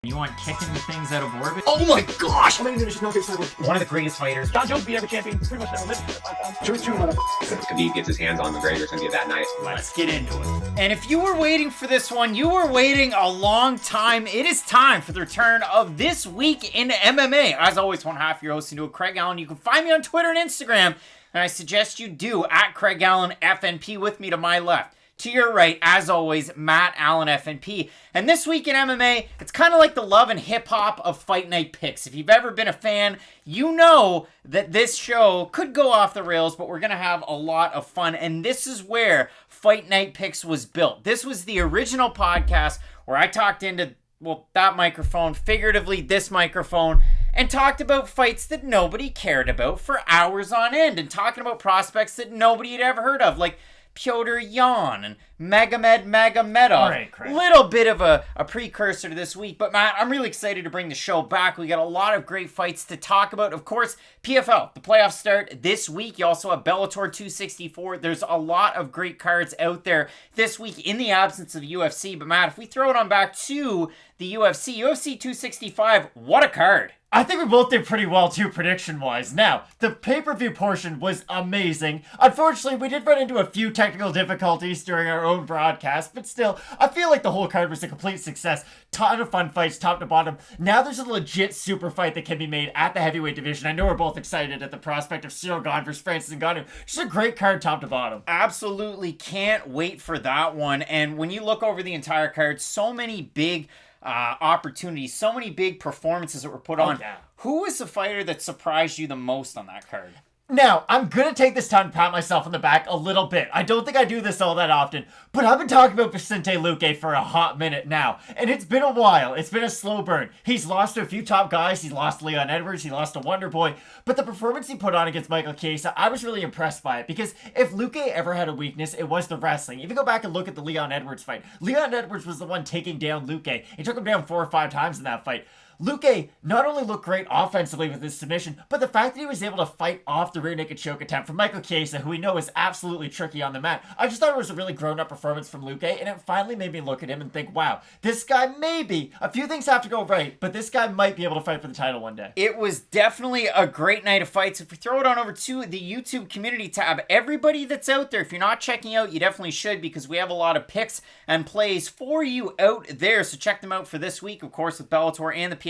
You want kicking the things out of orbit? Oh my gosh! One of the greatest fighters. John Jones beat every champion pretty much never lived. If Khabib gets his hands on McGregor, it's gonna be that night. Let's get into it. And if you were waiting for this one, you were waiting a long time. It is time for the return of This Week in MMA. As always, one half your host, Craig Allen. You can find me on Twitter and Instagram, and I suggest you do at Craig Allen FNP with me to my left. To your right, as always, Matt Allen FNP. And this week in MMA, it's kind of like the love and hip-hop of Fight Night picks. If you've ever been a fan, you know that this show could go off the rails, but we're going to have a lot of fun. And this is where Fight Night Picks was built. This was the original podcast where I talked into, well, that microphone, figuratively this microphone, and talked about fights that nobody cared about for hours on end, and talking about prospects that nobody had ever heard of, like Petr Yan and Magomedov. All right, Craig. Little bit of a precursor to this week. But Matt, I'm really excited to bring the show back. We got a lot of great fights to talk about. Of course, PFL, the playoffs start this week. You also have Bellator 264. There's a lot of great cards out there this week in the absence of UFC. But Matt, if we throw it on back to the UFC 265, what a card. I think we both did pretty well too, prediction-wise. Now, the pay-per-view portion was amazing. Unfortunately, we did run into a few technical difficulties during our own broadcast, but still, I feel like the whole card was a complete success. Ton of fun fights, top to bottom. Now there's a legit super fight that can be made at the heavyweight division. I know we're both excited at the prospect of Cyril Gane versus Francis Ngannou. Just a great card, top to bottom. Absolutely can't wait for that one. And when you look over the entire card, so many big opportunities, so many big performances that were put on. Yeah. Who was the fighter that surprised you the most on that card? Now, I'm going to take this time to pat myself on the back a little bit. I don't think I do this all that often, but I've been talking about Vicente Luque for a hot minute now, and it's been a while. It's been a slow burn. He's lost to a few top guys. He's lost to Leon Edwards. He lost to Wonder Boy, but the performance he put on against Michael Chiesa, I was really impressed by it, because if Luque ever had a weakness, it was the wrestling. If you go back and look at the Leon Edwards fight, Leon Edwards was the one taking down Luque. He took him down 4 or 5 times in that fight. Luque not only looked great offensively with his submission, but the fact that he was able to fight off the rear naked choke attempt from Michael Chiesa, who we know is absolutely tricky on the mat. I just thought it was a really grown-up performance from Luque, and it finally made me look at him and think, wow, this guy maybe, a few things have to go right, but this guy might be able to fight for the title one day. It was definitely a great night of fights. If we throw it on over to the YouTube community tab, everybody that's out there, if you're not checking out, you definitely should, because we have a lot of picks and plays for you out there. So check them out for this week, of course, with Bellator and the PFL.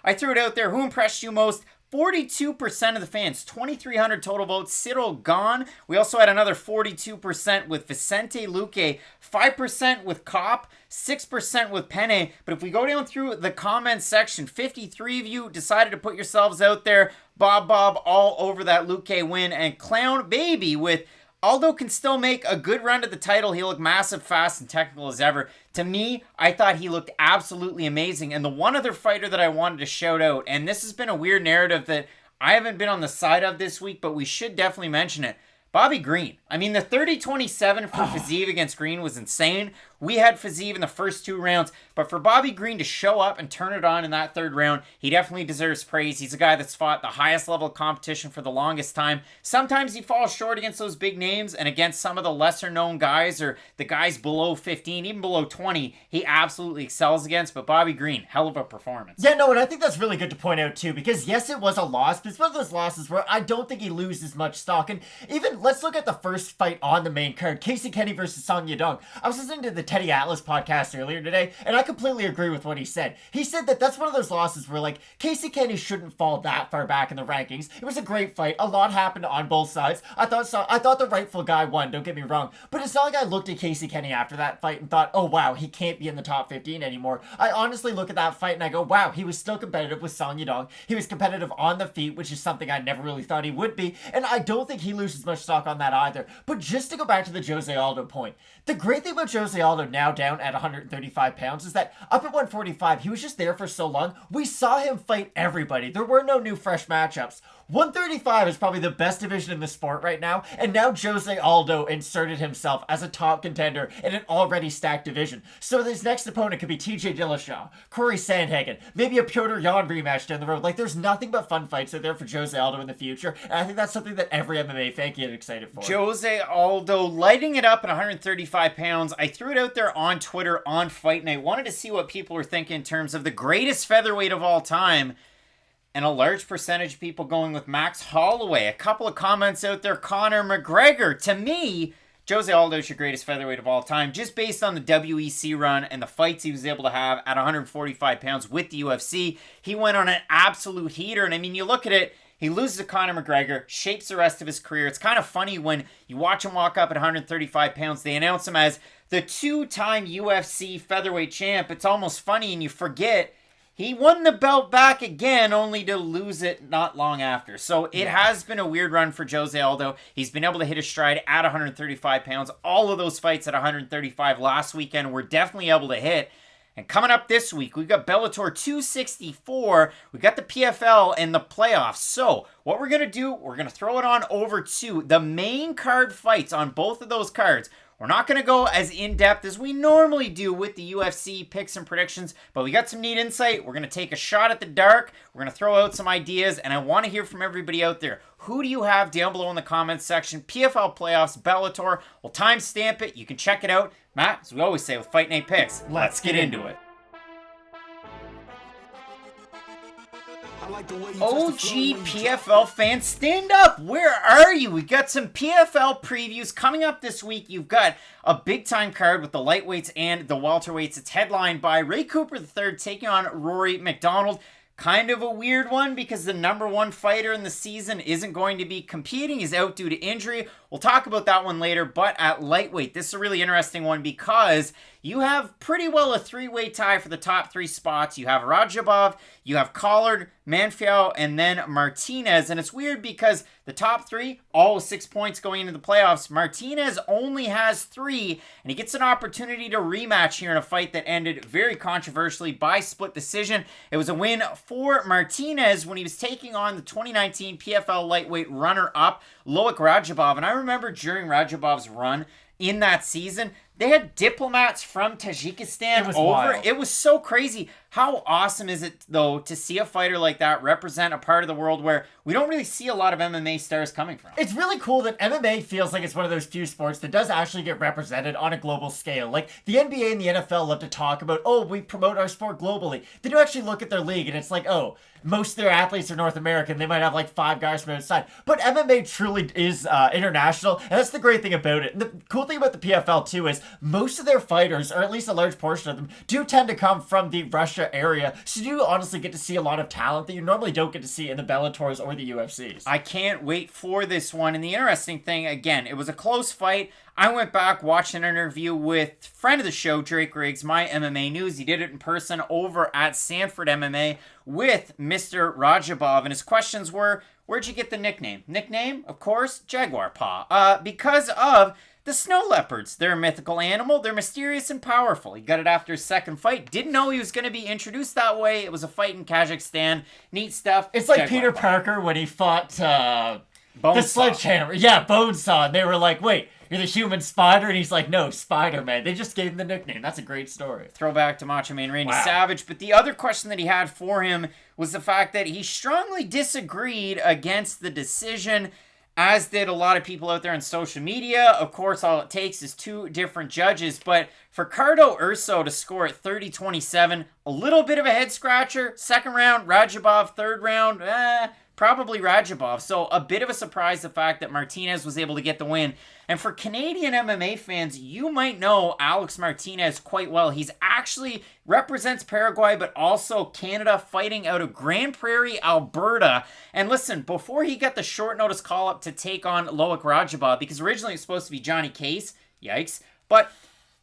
I threw it out there. Who impressed you most? 42% of the fans, 2,300 total votes. Cyril Gane. We also had another 42% with Vicente Luque, 5% with Cop, 6% with Penne. But if we go down through the comments section, 53 of you decided to put yourselves out there. Bob all over that Luque win. And Clown Baby with Aldo can still make a good run to the title. He looked massive, fast, and technical as ever. To me, I thought he looked absolutely amazing. And the one other fighter that I wanted to shout out, and this has been a weird narrative that I haven't been on the side of this week, but we should definitely mention it. Bobby Green. I mean, the 30-27 for Fiziev against Green was insane. We had Fiziev in the first 2 rounds, but for Bobby Green to show up and turn it on in that 3rd round, he definitely deserves praise. He's a guy that's fought the highest level of competition for the longest time. Sometimes he falls short against those big names, and against some of the lesser known guys or the guys below 15, even below 20, he absolutely excels against. But Bobby Green, hell of a performance. Yeah, no, and I think that's really good to point out too, because yes, it was a loss, but it's one of those losses where I don't think he loses much stock. And even, let's look at the first fight on the main card, Casey Kenny versus Song Yadong. I was listening to the Teddy Atlas podcast earlier today, and I completely agree with what he said. He said that that's one of those losses where, like, Casey Kenny shouldn't fall that far back in the rankings. It was a great fight. A lot happened on both sides. I thought the rightful guy won, don't get me wrong, but it's not like I looked at Casey Kenny after that fight and thought, oh wow, he can't be in the top 15 anymore. I honestly look at that fight and I go, wow, he was still competitive with Song Yadong. He was competitive on the feet, which is something I never really thought he would be, and I don't think he loses much stock on that either. But just to go back to the Jose Aldo point, the great thing about Jose Aldo now down at 135 pounds is that up at 145, he was just there for so long. We saw him fight everybody. There were no new fresh matchups. 135 is probably the best division in the sport right now, and now Jose Aldo inserted himself as a top contender in an already stacked division. So his next opponent could be TJ Dillashaw, Corey Sandhagen, maybe a Petr Yan rematch down the road. Like, there's nothing but fun fights out there for Jose Aldo in the future, and I think that's something that every MMA fan can get excited for. Jose Aldo lighting it up at 135 pounds. I threw it out there on Twitter on Fight Night. Wanted to see what people are thinking in terms of the greatest featherweight of all time. And a large percentage of people going with Max Holloway. A couple of comments out there. Conor McGregor. To me, Jose Aldo's your greatest featherweight of all time, just based on the WEC run and the fights he was able to have at 145 pounds with the UFC. He went on an absolute heater. And I mean, you look at it, he loses to Conor McGregor, shapes the rest of his career. It's kind of funny when you watch him walk up at 135 pounds. They announce him as the 2-time UFC featherweight champ. It's almost funny and you forget he won the belt back again, only to lose it not long after. So it has been a weird run for Jose Aldo. He's been able to hit his stride at 135 pounds. All of those fights at 135 last weekend were definitely able to hit. And coming up this week, we've got Bellator 264. We've got the PFL and the playoffs. So what we're going to do, we're going to throw it on over to the main card fights on both of those cards. We're not going to go as in-depth as we normally do with the UFC picks and predictions, but we got some neat insight. We're going to take a shot at the dark. We're going to throw out some ideas, and I want to hear from everybody out there. Who do you have down below in the comments section? PFL playoffs, Bellator. We'll timestamp it. You can check it out. Matt, as we always say with Fight Night Picks, let's get into it. OG PFL fans, stand up. Where are you? We got some PFL previews coming up this week. You've got a big-time card with the lightweights and the welterweights. It's headlined by Ray Cooper III taking on Rory MacDonald. Kind of a weird one because the number one fighter in the season isn't going to be competing. He's out due to injury. We'll talk about that one later, but at lightweight, this is a really interesting one because you have pretty well a three-way tie for the top three spots. You have Radzhabov, you have Collard, Manfio, and then Martinez. And it's weird because the top three, all with 6 points going into the playoffs. Martinez only has 3, and he gets an opportunity to rematch here in a fight that ended very controversially by split decision. It was a win for Martinez when he was taking on the 2019 PFL lightweight runner-up, Loik Radzhabov. And I remember during Radzhabov's run in that season, they had diplomats from Tajikistan over. Wild. It was so crazy. How awesome is it, though, to see a fighter like that represent a part of the world where we don't really see a lot of MMA stars coming from? It's really cool that MMA feels like it's one of those few sports that does actually get represented on a global scale. Like, the NBA and the NFL love to talk about, oh, we promote our sport globally. They do actually look at their league, and it's like, oh, most of their athletes are North American. They might have like 5 guys from outside. But MMA truly is international, and that's the great thing about it. And the cool thing about the PFL, too, is most of their fighters, or at least a large portion of them, do tend to come from the Russia area. So you do honestly get to see a lot of talent that you normally don't get to see in the Bellators or the UFCs. I can't wait for this one. And the interesting thing, again, it was a close fight. I went back, watched an interview with friend of the show, Drake Riggs, my MMA News. He did it in person over at Sanford MMA with Mr. Radzhabov. And his questions were, where'd you get the nickname? Nickname, of course, Jaguar Paw. Because of the snow leopards. They're a mythical animal. They're mysterious and powerful. He got it after his second fight. Didn't know he was going to be introduced that way. It was a fight in Kazakhstan. Neat stuff. It's like Peter Parker when he fought the Bonesaw. sledgehammer. Yeah, Bonesaw. And they were like, wait, you're the human spider? And he's like, no, Spider-Man. They just gave him the nickname. That's a great story. Throwback to Macho Man Randy Savage. But the other question that he had for him was the fact that he strongly disagreed against the decision, as did a lot of people out there on social media. Of course, all it takes is 2 different judges. But for Cardo Urso to score at 30-27, a little bit of a head-scratcher. Second round, Radzhabov. Third round, probably Radzhabov. So a bit of a surprise, the fact that Martinez was able to get the win. And for Canadian MMA fans, you might know Alex Martinez quite well. He's actually represents Paraguay, but also Canada, fighting out of Grand Prairie, Alberta. And listen, before he got the short notice call up to take on Loik Radzhabov, because originally it was supposed to be Johnny Case, yikes, but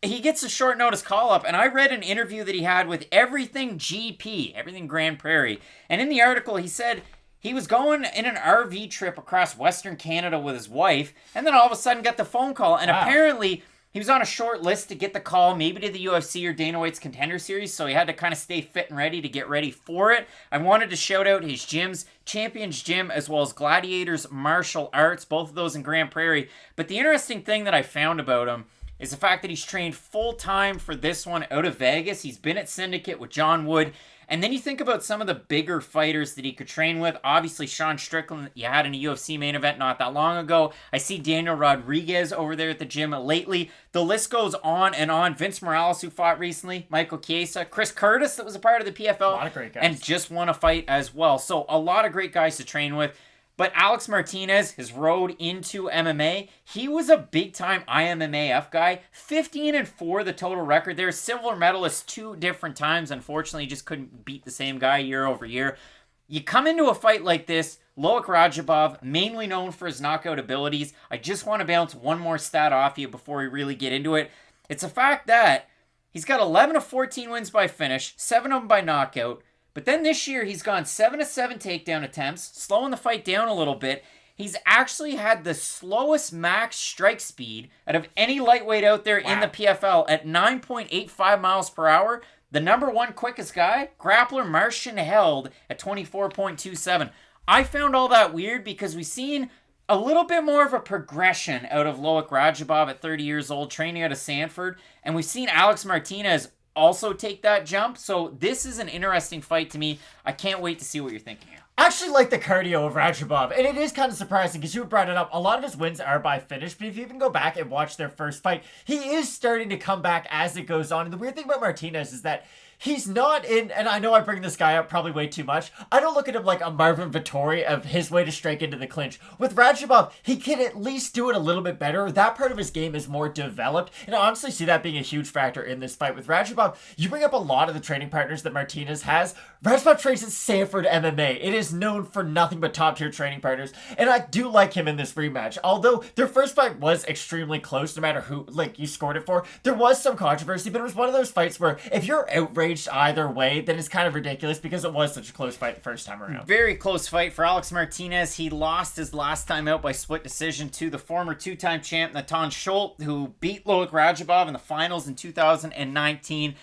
he gets a short notice call up, and I read an interview that he had with Everything GP, Everything Grand Prairie. And in the article, he said he was going in an RV trip across Western Canada with his wife, and then all of a sudden got the phone call. And apparently, he was on a short list to get the call, maybe to the UFC or Dana White's Contender Series, so he had to kind of stay fit and ready to get ready for it. I wanted to shout out his gyms, Champions Gym, as well as Gladiators Martial Arts, both of those in Grand Prairie. But the interesting thing that I found about him is the fact that he's trained full-time for this one out of Vegas. He's been at Syndicate with John Wood. And then you think about some of the bigger fighters that he could train with. Obviously, Sean Strickland, you had in a UFC main event not that long ago. I see Daniel Rodriguez over there at the gym lately. The list goes on and on. Vince Morales, who fought recently, Michael Chiesa, Chris Curtis, that was a part of the PFL, A lot of great guys. and just won a fight as well. So a lot of great guys to train with. But Alex Martinez, his road into MMA, he was a big-time IMMAF guy. 15-4 the total record. They're silver medalist 2 different times. Unfortunately, he just couldn't beat the same guy year over year. You come into a fight like this, Loik Radzhabov, mainly known for his knockout abilities. I just want to bounce one more stat off you before we really get into it. It's a fact that he's got 11 of 14 wins by finish, 7 of them by knockout. But then this year, he's gone 7 of 7 takedown attempts, slowing the fight down a little bit. He's actually had the slowest max strike speed out of any lightweight out there in the PFL at 9.85 miles per hour. The number one quickest guy, grappler Martian Held, at 24.27. I found all that weird because we've seen a little bit more of a progression out of Loik Radzhabov at 30 years old, training out of Sanford. And we've seen Alex Martinez also take that jump. So this is an interesting fight to me. I can't wait to see what you're thinking here. I actually like the cardio of Radzhabov, and it is kind of surprising because you brought it up. A lot of his wins are by finish, but if you even go back and watch their first fight, he is starting to come back as it goes on. And the weird thing about Martinez is that he's not in, and I know I bring this guy up probably way too much, I don't look at him like a Marvin Vettori of his way to strike into the clinch. With Radzhabov, he can at least do it a little bit better. That part of his game is more developed, and I honestly see that being a huge factor in this fight. With Radzhabov, you bring up a lot of the training partners that Martinez has. Radzhabov trains at Sanford MMA. It is known for nothing but top-tier training partners, and I do like him in this rematch. Although their first fight was extremely close, no matter who you scored it for, there was some controversy, but it was one of those fights where if you're outraged either way, then it's kind of ridiculous because it was such a close fight the first time around. Very close fight for Alex Martinez. He lost his last time out by split decision to the former 2-time champ Natan Schultz, who beat Loik Radzhabov in the finals in 2019.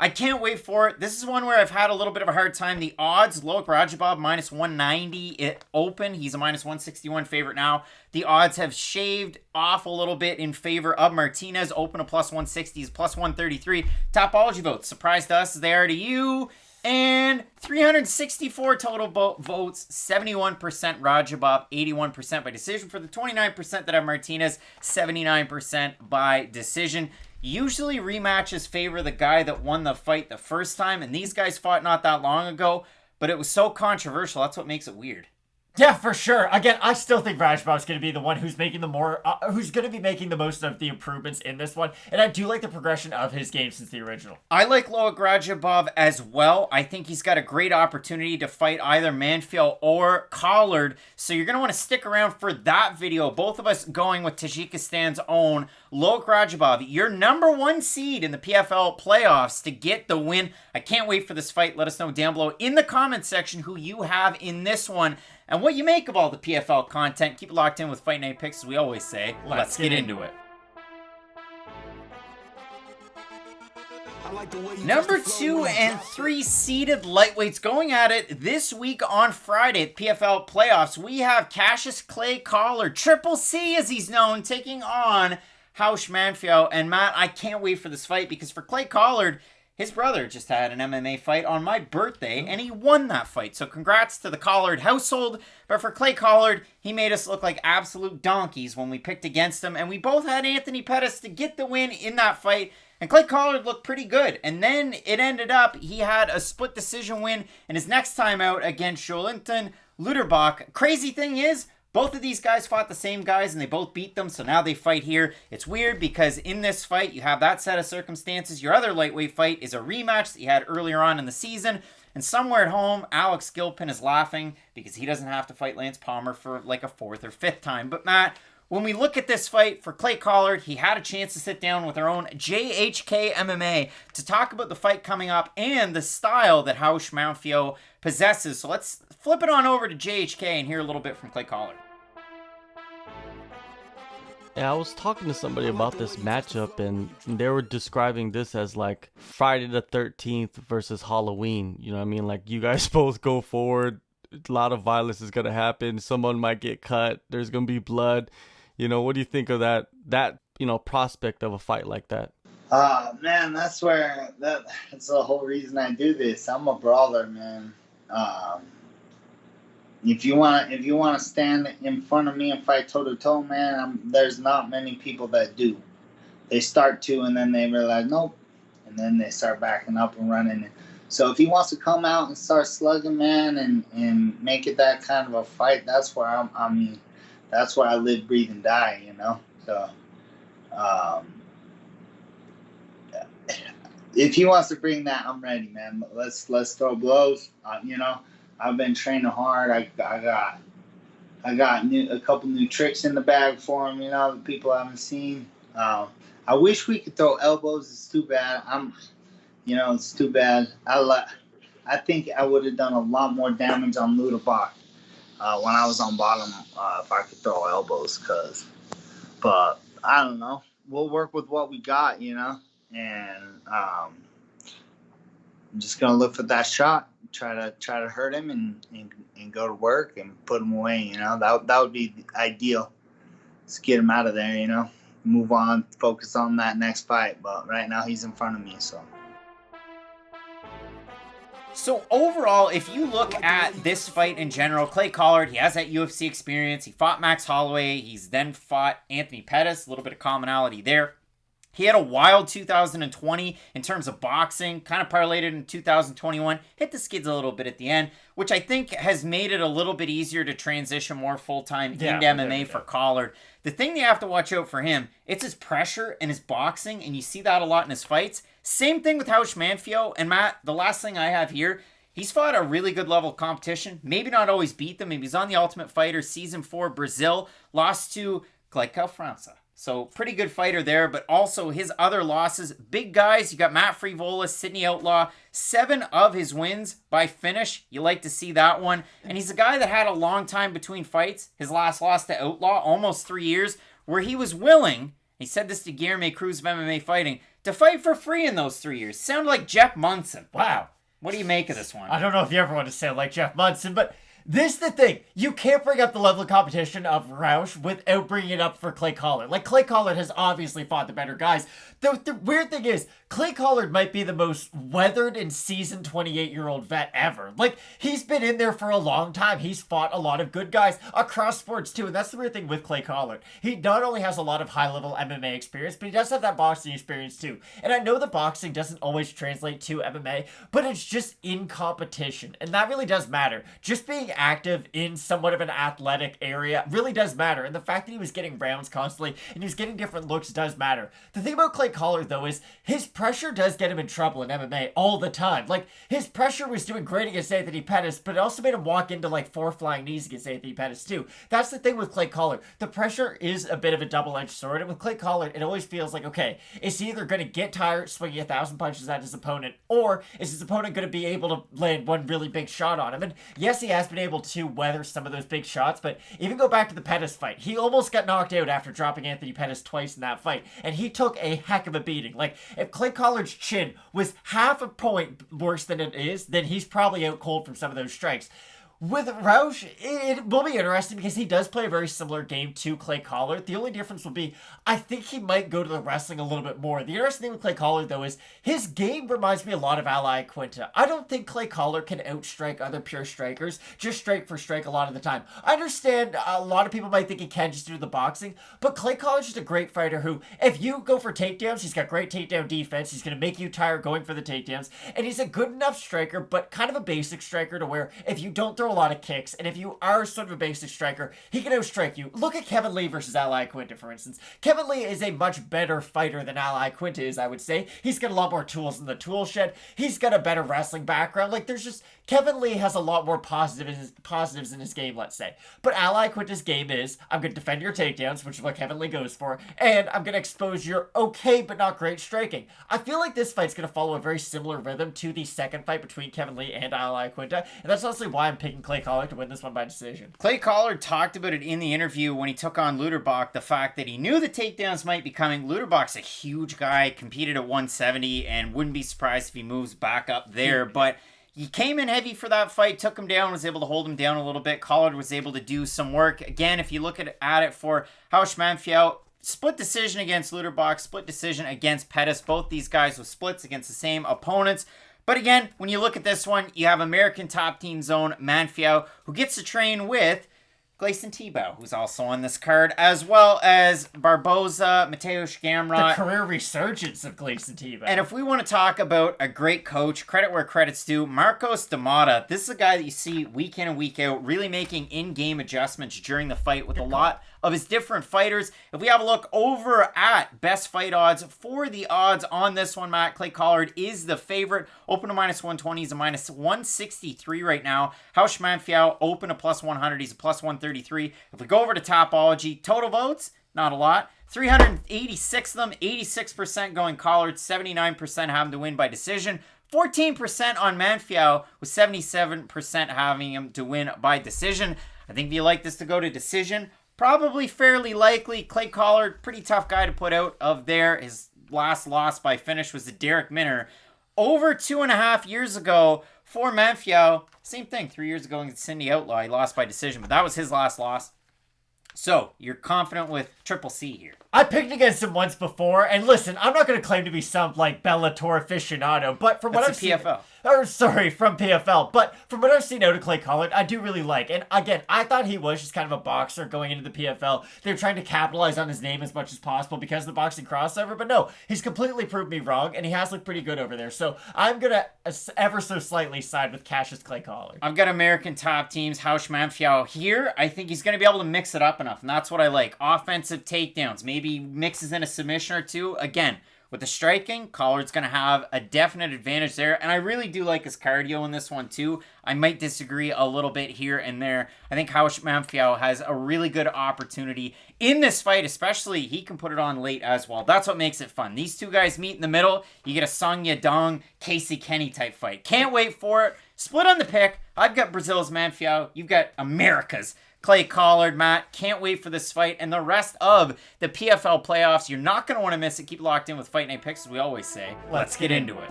I can't wait for it. This is one where I've had a little bit of a hard time. The odds, Loik Radzhabov minus 190 it open. He's a minus 161 favorite now. The odds have shaved off a little bit in favor of Martinez. Open a plus 160 is plus 133. Topology votes. Surprise to us as they are to you. And 364 total votes. 71% Radzhabov, 81% by decision. For the 29% that have Martinez, 79% by decision. Usually rematches favor the guy that won the fight the first time, and these guys fought not that long ago, but it was so controversial. That's what makes it weird. Yeah, for sure. Again, I still think Radzhabov's going to be the one who's making who's going to be making the most of the improvements in this one, and I do like the progression of his game since the original. I like Loik Radzhabov as well. I think he's got a great opportunity to fight either Manfio or Collard, so you're going to want to stick around for that video. Both of us going with Tajikistan's own Loik Radzhabov, your number 1 seed in the PFL playoffs to get the win. I can't wait for this fight. Let us know down below in the comments section who you have in this one and what you make of all the PFL content. Keep it locked in with Fight Night Picks, as we always say. Let's get into it. Number 2 and 3 seeded lightweights going at it this week on Friday at PFL playoffs. We have Cassius Clay Collard, Triple C as he's known, taking on Raush Manfio. And Matt, I can't wait for this fight because for Clay Collard, his brother just had an MMA fight on my birthday, and he won that fight. So congrats to the Collard household. But for Clay Collard, he made us look like absolute donkeys when we picked against him. And we both had Anthony Pettis to get the win in that fight. And Clay Collard looked pretty good. And then it ended up, he had a split decision win in his next time out against Jolinton Luderbach. Crazy thing is, both of these guys fought the same guys and they both beat them, so now they fight here. It's weird because in this fight, you have that set of circumstances. Your other lightweight fight is a rematch that you had earlier on in the season. And somewhere at home, Alex Gilpin is laughing because he doesn't have to fight Lance Palmer for like a 4th or 5th time. But Matt, when we look at this fight for Clay Collard, he had a chance to sit down with our own JHK MMA to talk about the fight coming up and the style that Raush Manfio possesses. So let's flip it on over to JHK and hear a little bit from Clay Collard. Yeah, I was talking to somebody about this matchup, and they were describing this as like Friday the 13th versus Halloween. You know what I mean? Like, you guys both go forward. A lot of violence is going to happen. Someone might get cut. There's going to be blood. You know, what do you think of that prospect of a fight like that? Man, that's the whole reason I do this. I'm a brawler, man. If you wanna stand in front of me and fight toe to toe, man, there's not many people that do. They start to, and then they realize nope, and then they start backing up and running. So if he wants to come out and start slugging, man, and make it that kind of a fight, that's where that's where I live, breathe, and die. So. If he wants to bring that, I'm ready, man. Let's throw blows. I've been training hard. I got a couple new tricks in the bag for him. That people haven't seen. I wish we could throw elbows. It's too bad. It's too bad. I think I would have done a lot more damage on Luderbach when I was on bottom if I could throw elbows. But I don't know. We'll work with what we got, and I'm just gonna look for that shot, try to hurt him, and go to work and put him away. That would be ideal. Let's get him out of there. Move on, focus on that next fight. But right now he's in front of me, so. So overall, if you look at this fight in general, Clay Collard, he has that UFC experience. He fought Max Holloway. He's then fought Anthony Pettis. A little bit of commonality there. He had a wild 2020 in terms of boxing, kind of parlayed it in 2021, hit the skids a little bit at the end, which I think has made it a little bit easier to transition more full-time into MMA for Collard. The thing you have to watch out for him, it's his pressure and his boxing, and you see that a lot in his fights. Same thing with Raush Manfio. And Matt, the last thing I have here, he's fought a really good level of competition, maybe not always beat them. Maybe he's on the Ultimate Fighter Season 4 Brazil, lost to Glaico França. So pretty good fighter there, but also his other losses, big guys. You got Matt Frivola, Sydney Outlaw, 7 of his wins by finish. You like to see that one. And he's a guy that had a long time between fights. His last loss to Outlaw, almost 3 years, where he was willing, he said this to Guilherme Cruz of MMA Fighting, to fight for free in those 3 years. Sounded like Jeff Munson. Wow. What do you make of this one? I don't know if you ever want to sound like Jeff Munson, but this is the thing. You can't bring up the level of competition of Raush without bringing it up for Clay Collard. Like, Clay Collard has obviously fought the better guys. The weird thing is, Clay Collard might be the most weathered and seasoned 28-year-old vet ever. Like, he's been in there for a long time. He's fought a lot of good guys across sports, too. And that's the weird thing with Clay Collard. He not only has a lot of high-level MMA experience, but he does have that boxing experience, too. And I know the boxing doesn't always translate to MMA, but it's just in competition. And that really does matter. Just being active in somewhat of an athletic area really does matter. And the fact that he was getting rounds constantly and he was getting different looks does matter. The thing about Clay Collard, though, is his pressure does get him in trouble in MMA all the time. Like, his pressure was doing great against Anthony Pettis, but it also made him walk into like 4 flying knees against Anthony Pettis too. That's the thing with Clay Collard. The pressure is a bit of a double-edged sword, and with Clay Collard, it always feels like, okay, is he either going to get tired swinging 1,000 punches at his opponent, or is his opponent going to be able to land one really big shot on him? And yes, he has been able to weather some of those big shots, but even go back to the Pettis fight, he almost got knocked out after dropping Anthony Pettis twice in that fight, and he took a heck of a beating. Like, if Clay Collard's chin was half a point worse than it is, then he's probably out cold from some of those strikes. With Raush, it will be interesting because he does play a very similar game to Clay Collard. The only difference will be, I think he might go to the wrestling a little bit more. The interesting thing with Clay Collard, though, is his game reminds me a lot of Ali Quinta. I don't think Clay Collard can outstrike other pure strikers, just strike for strike a lot of the time. I understand a lot of people might think he can just do the boxing, but Clay Collard's just a great fighter who, if you go for takedowns, he's got great takedown defense. He's going to make you tired going for the takedowns, and he's a good enough striker, but kind of a basic striker to where if you don't throw a lot of kicks, and if you are sort of a basic striker, he can outstrike you. Look at Kevin Lee versus Ali Quinta, for instance. Kevin Lee is a much better fighter than Ali Quinta is, I would say. He's got a lot more tools in the tool shed. He's got a better wrestling background. Like, there's just, Kevin Lee has a lot more positives in his game, let's say. But Ali Quinta's game is, I'm going to defend your takedowns, which is what Kevin Lee goes for, and I'm going to expose your okay but not great striking. I feel like this fight's going to follow a very similar rhythm to the second fight between Kevin Lee and Ali Quinta, and that's honestly why I'm picking Clay Collard to win this one by decision. Clay Collard talked about it in the interview when he took on Luderbach, the fact that he knew the takedowns might be coming. Luderbach's a huge guy, competed at 170, and wouldn't be surprised if he moves back up there, but he came in heavy for that fight, took him down, was able to hold him down a little bit. Collard was able to do some work. Again, if you look at it for Raush Manfio, split decision against Luderbach, split decision against Pettis. Both these guys with splits against the same opponents. But again, when you look at this one, you have American top team zone Manfio, who gets to train with Gleison Tebow, who's also on this card, as well as Barboza, Mateusz Gamrot. The career resurgence of Gleison Tebow. And if we want to talk about a great coach, credit where credit's due, Marcos D'Amata. This is a guy that you see week in and week out, really making in-game adjustments during the fight with a lot of his different fighters. If we have a look over at best fight odds, for the odds on this one, Matt, Clay Collard is the favorite. Open to -120, he's a -163 right now. Raush Manfio, open to +100, he's a +133. If we go over to Topology, total votes, not a lot. 386 of them, 86% going Collard, 79% have him to win by decision. 14% on Manfio, with 77% having him to win by decision. I think if you like this to go to decision, probably fairly likely. Clay Collard, pretty tough guy to put out of there. His last loss by finish was to Derek Minner. Over 2.5 years ago for Manfio, same thing, 3 years ago against Cindy Outlaw. He lost by decision, but that was his last loss. So, you're confident with Triple C here. I picked against him once before, and listen, I'm not going to claim to be some, like, Bellator aficionado, but from what I've seen... PFL. From PFL. But from what I've seen out of Clay Collard, I do really like. And again, I thought he was just kind of a boxer going into the PFL. They were trying to capitalize on his name as much as possible because of the boxing crossover. But no, he's completely proved me wrong, and he has looked pretty good over there. So I'm going to ever so slightly side with Cassius Clay Collard. I've got American top teams, Raush Manfio here. I think he's going to be able to mix it up enough, and that's what I like. Offensive takedowns, maybe mixes in a submission or two. Again, with the striking, Collard's going to have a definite advantage there. And I really do like his cardio in this one, too. I might disagree a little bit here and there. I think Raush Manfio has a really good opportunity in this fight, especially he can put it on late as well. That's what makes it fun. These two guys meet in the middle. You get a Song Yadong, Casey Kenny type fight. Can't wait for it. Split on the pick. I've got Brazil's Manfio. You've got America's Clay Collard. Matt, can't wait for this fight and the rest of the PFL playoffs. You're not going to want to miss it. Keep locked in with Fight Night Picks, as we always say. Let's get into it.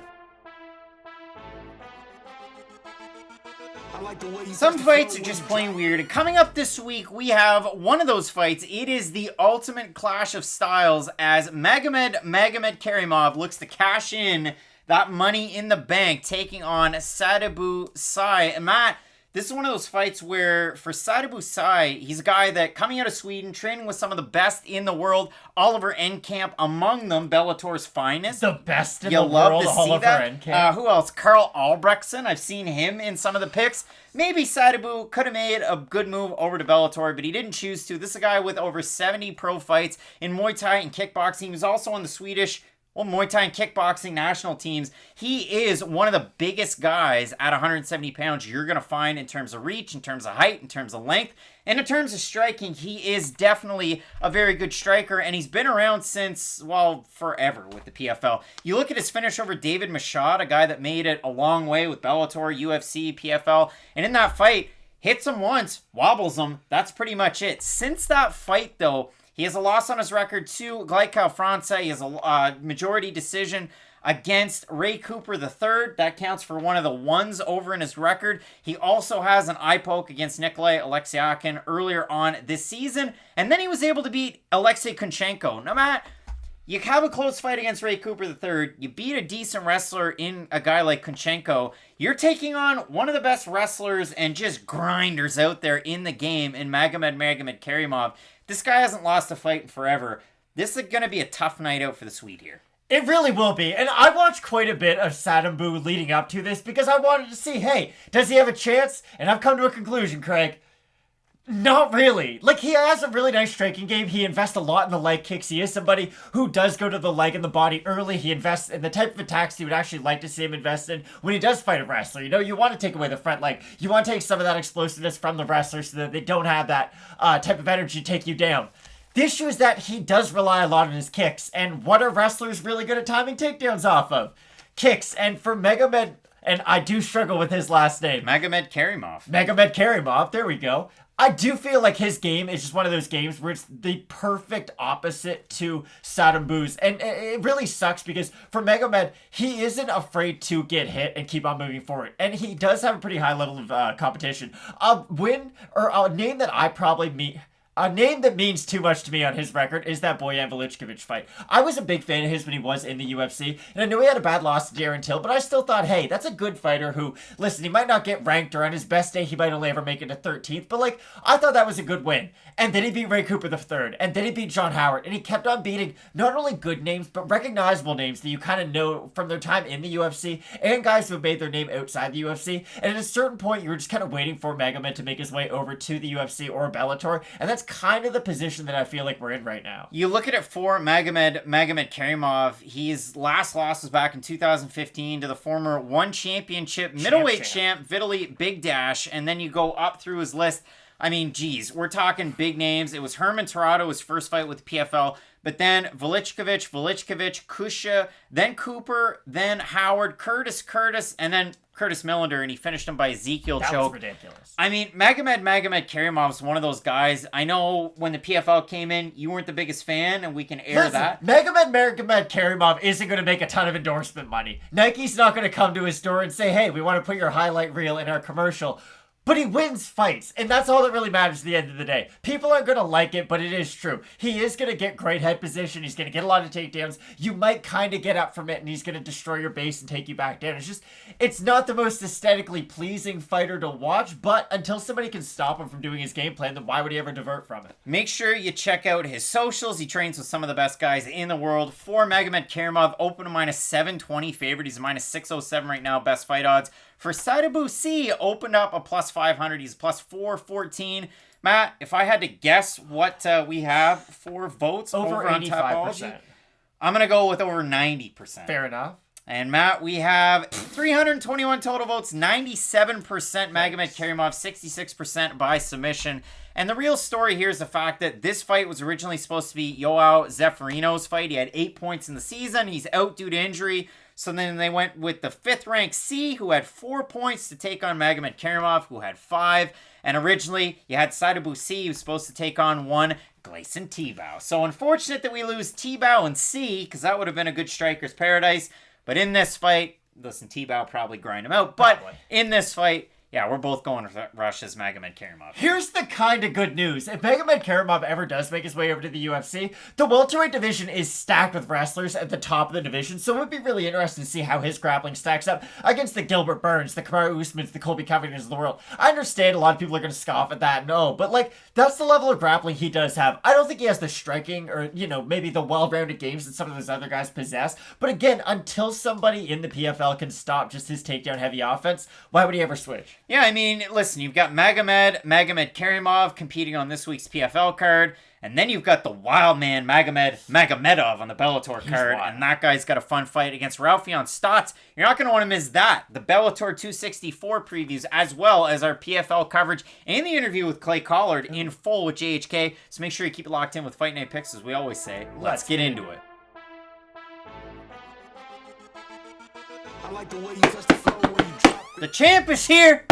Some fights are just plain weird. And coming up this week, we have one of those fights. It is the ultimate clash of styles as Magomedkerimov looks to cash in that money in the bank, taking on Sadibou Sai. And Matt, this is one of those fights where, for Sadibou Sai, he's a guy that, coming out of Sweden, training with some of the best in the world, Oliver Enkamp among them, Bellator's finest. The best in You'll the love world, to see Oliver that. Enkamp. Who else? Carl Albrechtsen. I've seen him in some of the picks. Maybe Sadibou could have made a good move over to Bellator, but he didn't choose to. This is a guy with over 70 pro fights in Muay Thai and kickboxing. He was also on the Swedish Muay Thai and kickboxing national teams. He is one of the biggest guys at 170 pounds you're going to find in terms of reach, in terms of height, in terms of length, and in terms of striking. He is definitely a very good striker, and he's been around since, well, forever with the PFL. You look at his finish over David Michaud, a guy that made it a long way with Bellator, UFC, PFL, and in that fight, hits him once, wobbles him. That's pretty much it. Since that fight, though, he has a loss on his record to Gleicow France. He has a majority decision against Ray Cooper III. That counts for one of the ones over in his record. He also has an eye poke against Nikolai Alexiakin earlier on this season. And then he was able to beat Alexei Kunchenko. Now, Matt, you have a close fight against Ray Cooper III. You beat a decent wrestler in a guy like Kunchenko. You're taking on one of the best wrestlers and just grinders out there in the game in Magomedkerimov. This guy hasn't lost a fight in forever. This is going to be a tough night out for the Swede here. It really will be. And I watched quite a bit of Sadibou leading up to this because I wanted to see, hey, does he have a chance? And I've come to a conclusion, Craig. Not really. Like, he has a really nice striking game. He invests a lot in the leg kicks. He is somebody who does go to the leg and the body early. He invests in the type of attacks you would actually like to see him invest in when he does fight a wrestler. You know, you want to take away the front leg. You want to take some of that explosiveness from the wrestler so that they don't have that type of energy to take you down. The issue is that he does rely a lot on his kicks. And what are wrestlers really good at timing takedowns off of? Kicks. And for Magomed, and I do struggle with his last name. Magomedkerimov, there we go. I do feel like his game is just one of those games where it's the perfect opposite to Sadibou's. And it really sucks because for Magomed, he isn't afraid to get hit and keep on moving forward. And he does have a pretty high level of competition. A win, or a name that I probably A name that means too much to me on his record is that Bojan Velichkovic fight. I was a big fan of his when he was in the UFC, and I knew he had a bad loss to Darren Till, but I still thought, hey, that's a good fighter who, listen, he might not get ranked, or on his best day, he might only ever make it to 13th, but like, I thought that was a good win. And then he beat Ray Cooper III, and then he beat John Howard, and he kept on beating not only good names, but recognizable names that you kind of know from their time in the UFC, and guys who have made their name outside the UFC, and at a certain point, you were just kind of waiting for Magomed to make his way over to the UFC or Bellator, and that's kind of the position that I feel like we're in right now. You look at it for Magomedkerimov, his last loss was back in 2015 to the former one championship middleweight champ Vitaly Bigdash, and then you go up through his list. I mean, geez, we're talking big names. It was Herman Tirado, his first fight with the PFL, but then Velichkovic, Kusha, then Cooper, then Howard, Curtis, and then Curtis Millender, and he finished him by Ezekiel choke. That was ridiculous. I mean, Magomedkerimov is one of those guys. I know when the PFL came in, you weren't the biggest fan, and we can air that. Magomedkerimov isn't going to make a ton of endorsement money. Nike's not going to come to his store and say, hey, we want to put your highlight reel in our commercial. But he wins fights, and that's all that really matters at the end of the day. People aren't going to like it, but it is true. He is going to get great head position. He's going to get a lot of takedowns. You might kind of get up from it, and he's going to destroy your base and take you back down. It's not the most aesthetically pleasing fighter to watch, but until somebody can stop him from doing his game plan, then why would he ever divert from it? Make sure you check out his socials. He trains with some of the best guys in the world. For Magomedkerimov, open to -720 favorite. He's a -607 right now, best fight odds. For Sadibou C, opened up a +500. He's +414. Matt, if I had to guess what we have for votes over on 85%. I'm going to go with over 90%. Fair enough. And Matt, we have 321 total votes, 97% Magomedkerimov, 66% by submission. And the real story here is the fact that this fight was originally supposed to be Joao Zeferino's fight. He had 8 points in the season. He's out due to injury. So then they went with the 5th-ranked C, who had 4 points to take on Magomedkerimov, who had 5. And originally, you had Sadibou C, who was supposed to take on one Gleison Tibau. So unfortunate that we lose Tibau and C, because that would have been a good striker's paradise. But in this fight, listen, Tibau probably grind him out. But in this fight, yeah, we're both going with Rush as Magomedkerimov. Here's the kind of good news. If Magomedkerimov ever does make his way over to the UFC, the welterweight division is stacked with wrestlers at the top of the division, so it would be really interesting to see how his grappling stacks up against the Gilbert Burns, the Kamaru Usmans, the Colby Covingtons of the world. I understand a lot of people are going to scoff at that, but like, that's the level of grappling he does have. I don't think he has the striking or, maybe the well-rounded games that some of those other guys possess, but again, until somebody in the PFL can stop just his takedown-heavy offense, why would he ever switch? Yeah, I mean, listen, you've got Magomedkerimov competing on this week's PFL card, and then you've got the wild man Magomedov on the Bellator card, and that guy's got a fun fight against Raufeon Stots. You're not going to want to miss that. The Bellator 264 previews, as well as our PFL coverage and the interview with Clay Collard in full with JHK. So make sure you keep it locked in with Fight Night Picks, as we always say. Let's get into it. I like the way you touch the floor when you drop it. The champ is here!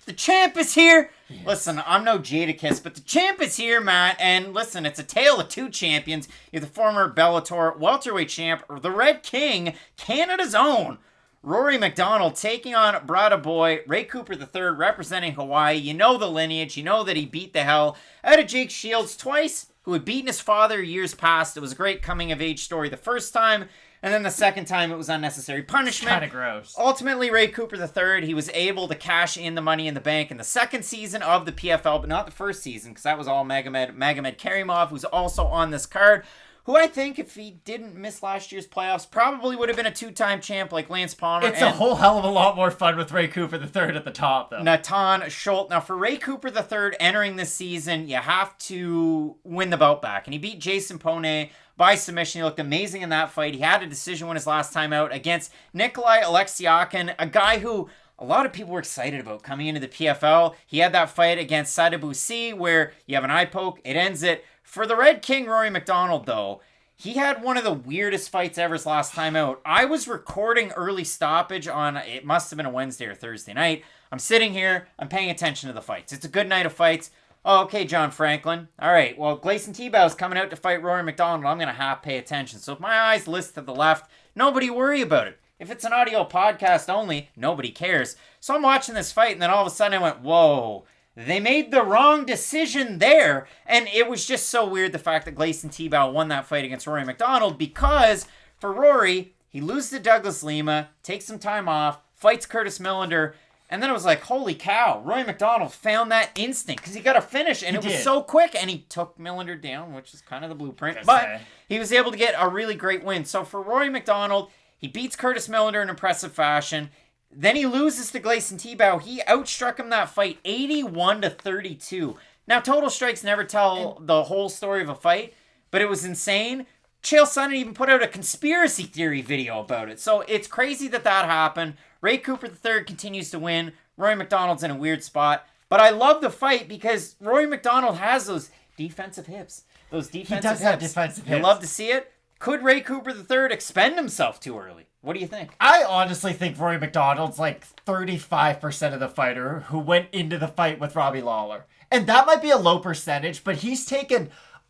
The champ is here! Yes. Listen, I'm no Jadakiss, but the champ is here, Matt. And listen, it's a tale of two champions. You're the former Bellator welterweight champ, the Red King, Canada's own Rory MacDonald, taking on Brada Boy, Ray Cooper III, representing Hawaii. You know the lineage. You know that he beat the hell out of Jake Shields twice, who had beaten his father years past. It was a great coming-of-age story the first time. And then the second time, it was unnecessary punishment. Kind of gross. Ultimately, Ray Cooper III, he was able to cash in the money in the bank in the second season of the PFL, but not the first season, because that was all Magomedkerimov, who's also on this card, who I think, if he didn't miss last year's playoffs, probably would have been a two-time champ like Lance Palmer. It's a whole hell of a lot more fun with Ray Cooper III at the top, though. Natan Schultz. Now, for Ray Cooper III entering this season, you have to win the bout back. And he beat Jason Pone by submission. He looked amazing in that fight. He had a decision win his last time out against Nikolai Alexiakin, a guy who a lot of people were excited about coming into the PFL. He had that fight against Sadibou C, where you have an eye poke, it ends it. For the Red King, Rory MacDonald, though, he had one of the weirdest fights ever his last time out. I was recording early stoppage on, it must have been a Wednesday or Thursday night. I'm sitting here, I'm paying attention to the fights. It's a good night of fights. Oh, okay, John Franklin. All right, well, Gleison Tibau is coming out to fight Rory MacDonald. I'm going to half pay attention. So if my eyes list to the left, nobody worry about it. If it's an audio podcast only, nobody cares. So I'm watching this fight, and then all of a sudden I went, whoa, they made the wrong decision there. And it was just so weird, the fact that Gleison Tibau won that fight against Rory MacDonald, because for Rory, he loses to Douglas Lima, takes some time off, fights Curtis Millender, and then it was like, holy cow, Rory MacDonald found that instinct because he got a finish, and it was so quick, and he took Millender down, which is kind of the blueprint. But he was able to get a really great win. So for Rory MacDonald, he beats Curtis Millender in impressive fashion. Then he loses to Gleison Tibau. He outstruck him that fight 81-32. Now, total strikes never tell the whole story of a fight, but it was insane. Chael Sonnen even put out a conspiracy theory video about it. So it's crazy that happened. Ray Cooper III continues to win. Rory MacDonald's in a weird spot. But I love the fight because Rory MacDonald has those defensive hips. He does have defensive hips. You love to see it. Could Ray Cooper III expend himself too early? What do you think? I honestly think Rory MacDonald's like 35% of the fighter who went into the fight with Robbie Lawler. And that might be a low percentage, but he's taken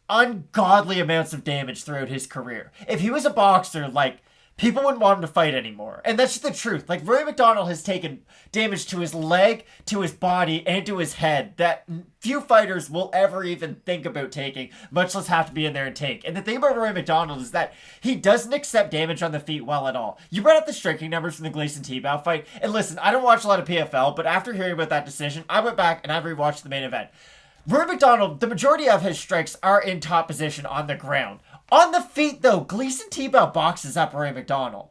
ungodly amounts of damage throughout his career. If he was a boxer, like, people wouldn't want him to fight anymore. And that's just the truth. Like, Rory MacDonald has taken damage to his leg, to his body, and to his head that few fighters will ever even think about taking, much less have to be in there and take. And the thing about Rory MacDonald is that he doesn't accept damage on the feet well at all. You brought up the striking numbers from the Gleison Tibau fight. And listen, I don't watch a lot of PFL, but after hearing about that decision, I went back and I rewatched the main event. Rory MacDonald, the majority of his strikes are in top position on the ground. On the feet, though, Gleison Tibau boxes up Rory MacDonald.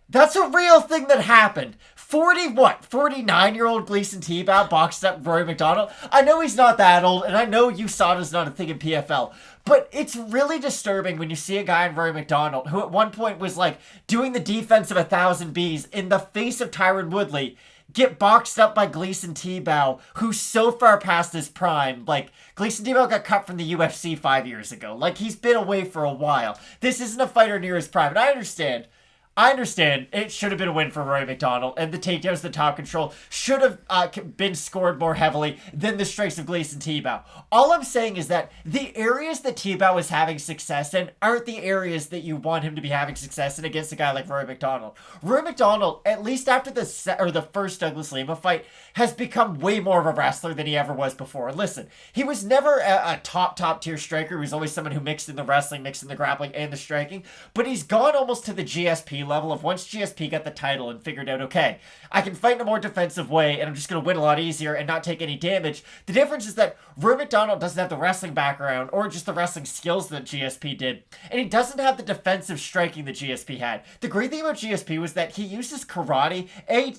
That's a real thing that happened. 49-year-old Gleison Tibau boxed up Rory MacDonald. I know he's not that old, and I know USADA's not a thing in PFL, but it's really disturbing when you see a guy in Rory MacDonald who at one point was like doing the defense of 1,000 Bs in the face of Tyron Woodley get boxed up by Gleison Tibau, who's so far past his prime. Like, Gleison Tibau got cut from the UFC 5 years ago. Like, he's been away for a while. This isn't a fighter near his prime, and I understand it should have been a win for Rory MacDonald, and the takedowns, the top control, should have been scored more heavily than the strikes of Gleison Tibau. All I'm saying is that the areas that Tibau is having success in aren't the areas that you want him to be having success in against a guy like Rory MacDonald. Rory MacDonald, at least after the first Douglas Lima fight, has become way more of a wrestler than he ever was before. And listen, he was never a top tier striker. He was always someone who mixed in the wrestling, mixed in the grappling, and the striking. But he's gone almost to the GSP level of once GSP got the title and figured out, okay, I can fight in a more defensive way and I'm just going to win a lot easier and not take any damage. The difference is that Rory MacDonald doesn't have the wrestling background or just the wrestling skills that GSP did, and he doesn't have the defensive striking that GSP had. The great thing about GSP was that he used his karate,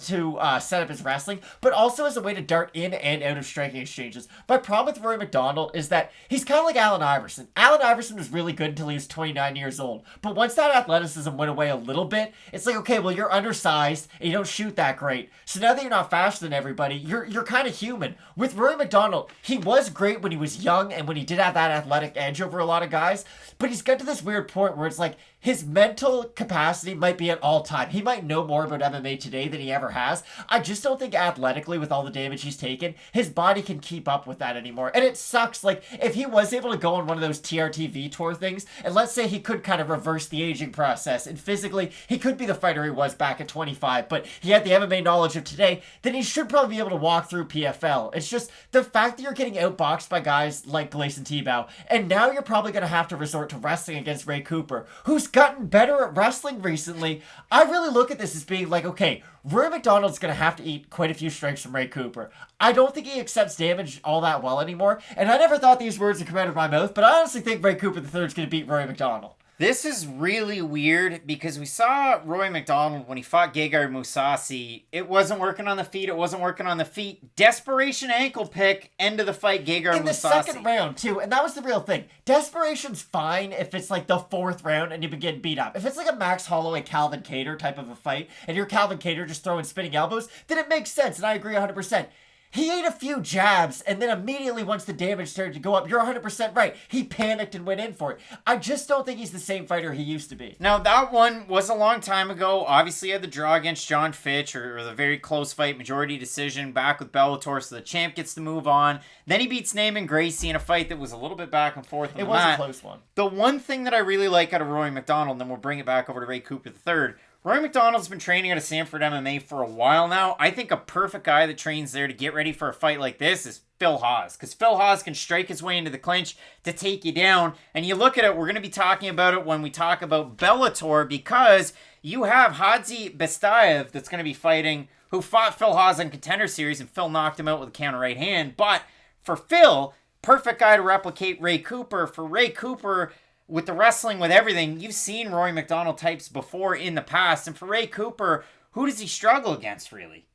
to set up his wrestling, but also as a way to dart in and out of striking exchanges. My problem with Rory MacDonald is that he's kind of like Allen Iverson. Allen Iverson was really good until he was 29 years old, but once that athleticism went away a little bit, it's like, okay, well, you're undersized and you don't shoot that great. So now that you're not faster than everybody, you're kind of human. With Rory MacDonald, he was great when he was young and when he did have that athletic edge over a lot of guys, but he's got to this weird point where it's like his mental capacity might be at all time. He might know more about MMA today than he ever has. I just don't think athletically, with all the damage he's taken, his body can keep up with that anymore. And it sucks. Like, if he was able to go on one of those TRTV tour things, and let's say he could kind of reverse the aging process, and physically, he could be the fighter he was back at 25, but he had the MMA knowledge of today, then he should probably be able to walk through PFL. It's just the fact that you're getting outboxed by guys like Gleison Tibau, and now you're probably going to have to resort to wrestling against Ray Cooper, who's gotten better at wrestling recently. I really look at this as being like, okay, Rory MacDonald's going to have to eat quite a few strikes from Ray Cooper. I don't think he accepts damage all that well anymore, and I never thought these words would come out of my mouth, but I honestly think Ray Cooper III is going to beat Rory MacDonald. This is really weird because we saw Rory MacDonald when he fought Gegard Mousasi. It wasn't working on the feet. It wasn't working on the feet. Desperation ankle pick. End of the fight, Gegard Mousasi. In the second round, too. And that was the real thing. Desperation's fine if it's like the fourth round and you begin beat up. If it's like a Max Holloway, Calvin Kattar type of a fight and you're Calvin Kattar just throwing spinning elbows, then it makes sense. And I agree 100%. He ate a few jabs, and then immediately once the damage started to go up, you're 100% right. He panicked and went in for it. I just don't think he's the same fighter he used to be. Now, that one was a long time ago. Obviously, he had the draw against John Fitch, or the very close fight, majority decision, back with Bellator, so the champ gets to move on. Then he beats Naaman Gracie in a fight that was a little bit back and forth. It was a close one. The one thing that I really like out of Rory MacDonald, and then we'll bring it back over to Ray Cooper III, Rory MacDonald's been training at a Sanford MMA for a while now. I think a perfect guy that trains there to get ready for a fight like this is Phil Hawes, because Phil Hawes can strike his way into the clinch to take you down. And you look at it, we're going to be talking about it when we talk about Bellator, because you have Hadzi Bestaev that's going to be fighting, who fought Phil Hawes in Contender Series, and Phil knocked him out with a counter right hand. But for Phil, perfect guy to replicate Ray Cooper. For Ray Cooper, with the wrestling, with everything, you've seen Rory MacDonald types before in the past. And for Ray Cooper, who does he struggle against, really?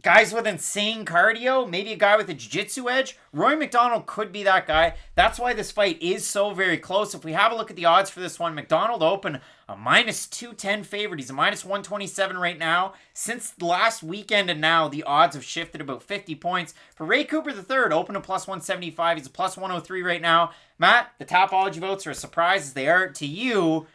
Guys with insane cardio? Maybe a guy with a jiu-jitsu edge? Rory MacDonald could be that guy. That's why this fight is so very close. If we have a look at the odds for this one, MacDonald opened a -210 favorite. He's a -127 right now. Since last weekend and now, the odds have shifted about 50 points. For Ray Cooper III, open a +175. He's a +103 right now. Matt, the Tapology votes are a surprise as they are to you.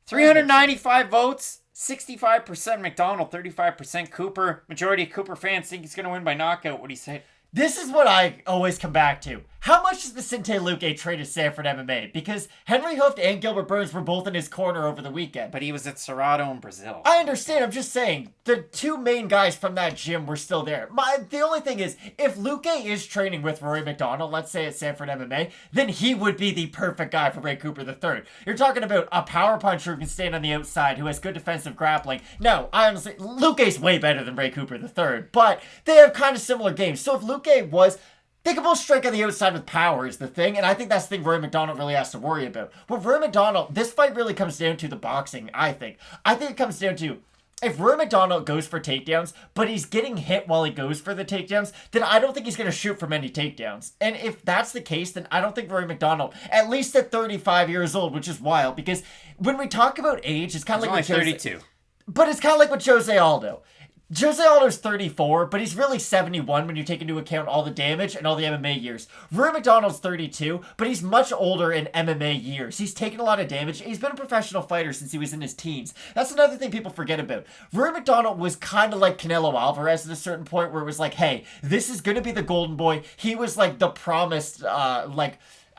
395 votes. 65% MacDonald, 35% Cooper. Majority of Cooper fans think he's going to win by knockout. What do you say? This is what I always come back to. How much does Vicente Luque trade at Sanford MMA? Because Henry Hooft and Gilbert Burns were both in his corner over the weekend. But he was at Cerrado in Brazil. I understand. I'm just saying. The two main guys from that gym were still there. The only thing is, if Luque is training with Rory MacDonald, let's say at Sanford MMA, then he would be the perfect guy for Ray Cooper III. You're talking about a power puncher who can stand on the outside, who has good defensive grappling. No, I honestly, Luque's way better than Ray Cooper III, but they have kind of similar games. So if Luque was... They can both strike on the outside with power is the thing, and I think that's the thing Rory MacDonald really has to worry about. With Rory MacDonald, this fight really comes down to the boxing, I think. I think it comes down to, if Rory MacDonald goes for takedowns, but he's getting hit while he goes for the takedowns, then I don't think he's going to shoot for many takedowns. And if that's the case, then I don't think Rory MacDonald, at least at 35 years old, which is wild, because when we talk about age, it's kind of like... He's only 32. But it's kind of like with Jose Aldo. Jose Aldo's 34, but he's really 71 when you take into account all the damage and all the MMA years. Rory MacDonald's 32, but he's much older in MMA years. He's taken a lot of damage. He's been a professional fighter since he was in his teens. That's another thing people forget about. Rory MacDonald was kind of like Canelo Alvarez at a certain point where it was like, hey, this is going to be the golden boy. He was like the promised,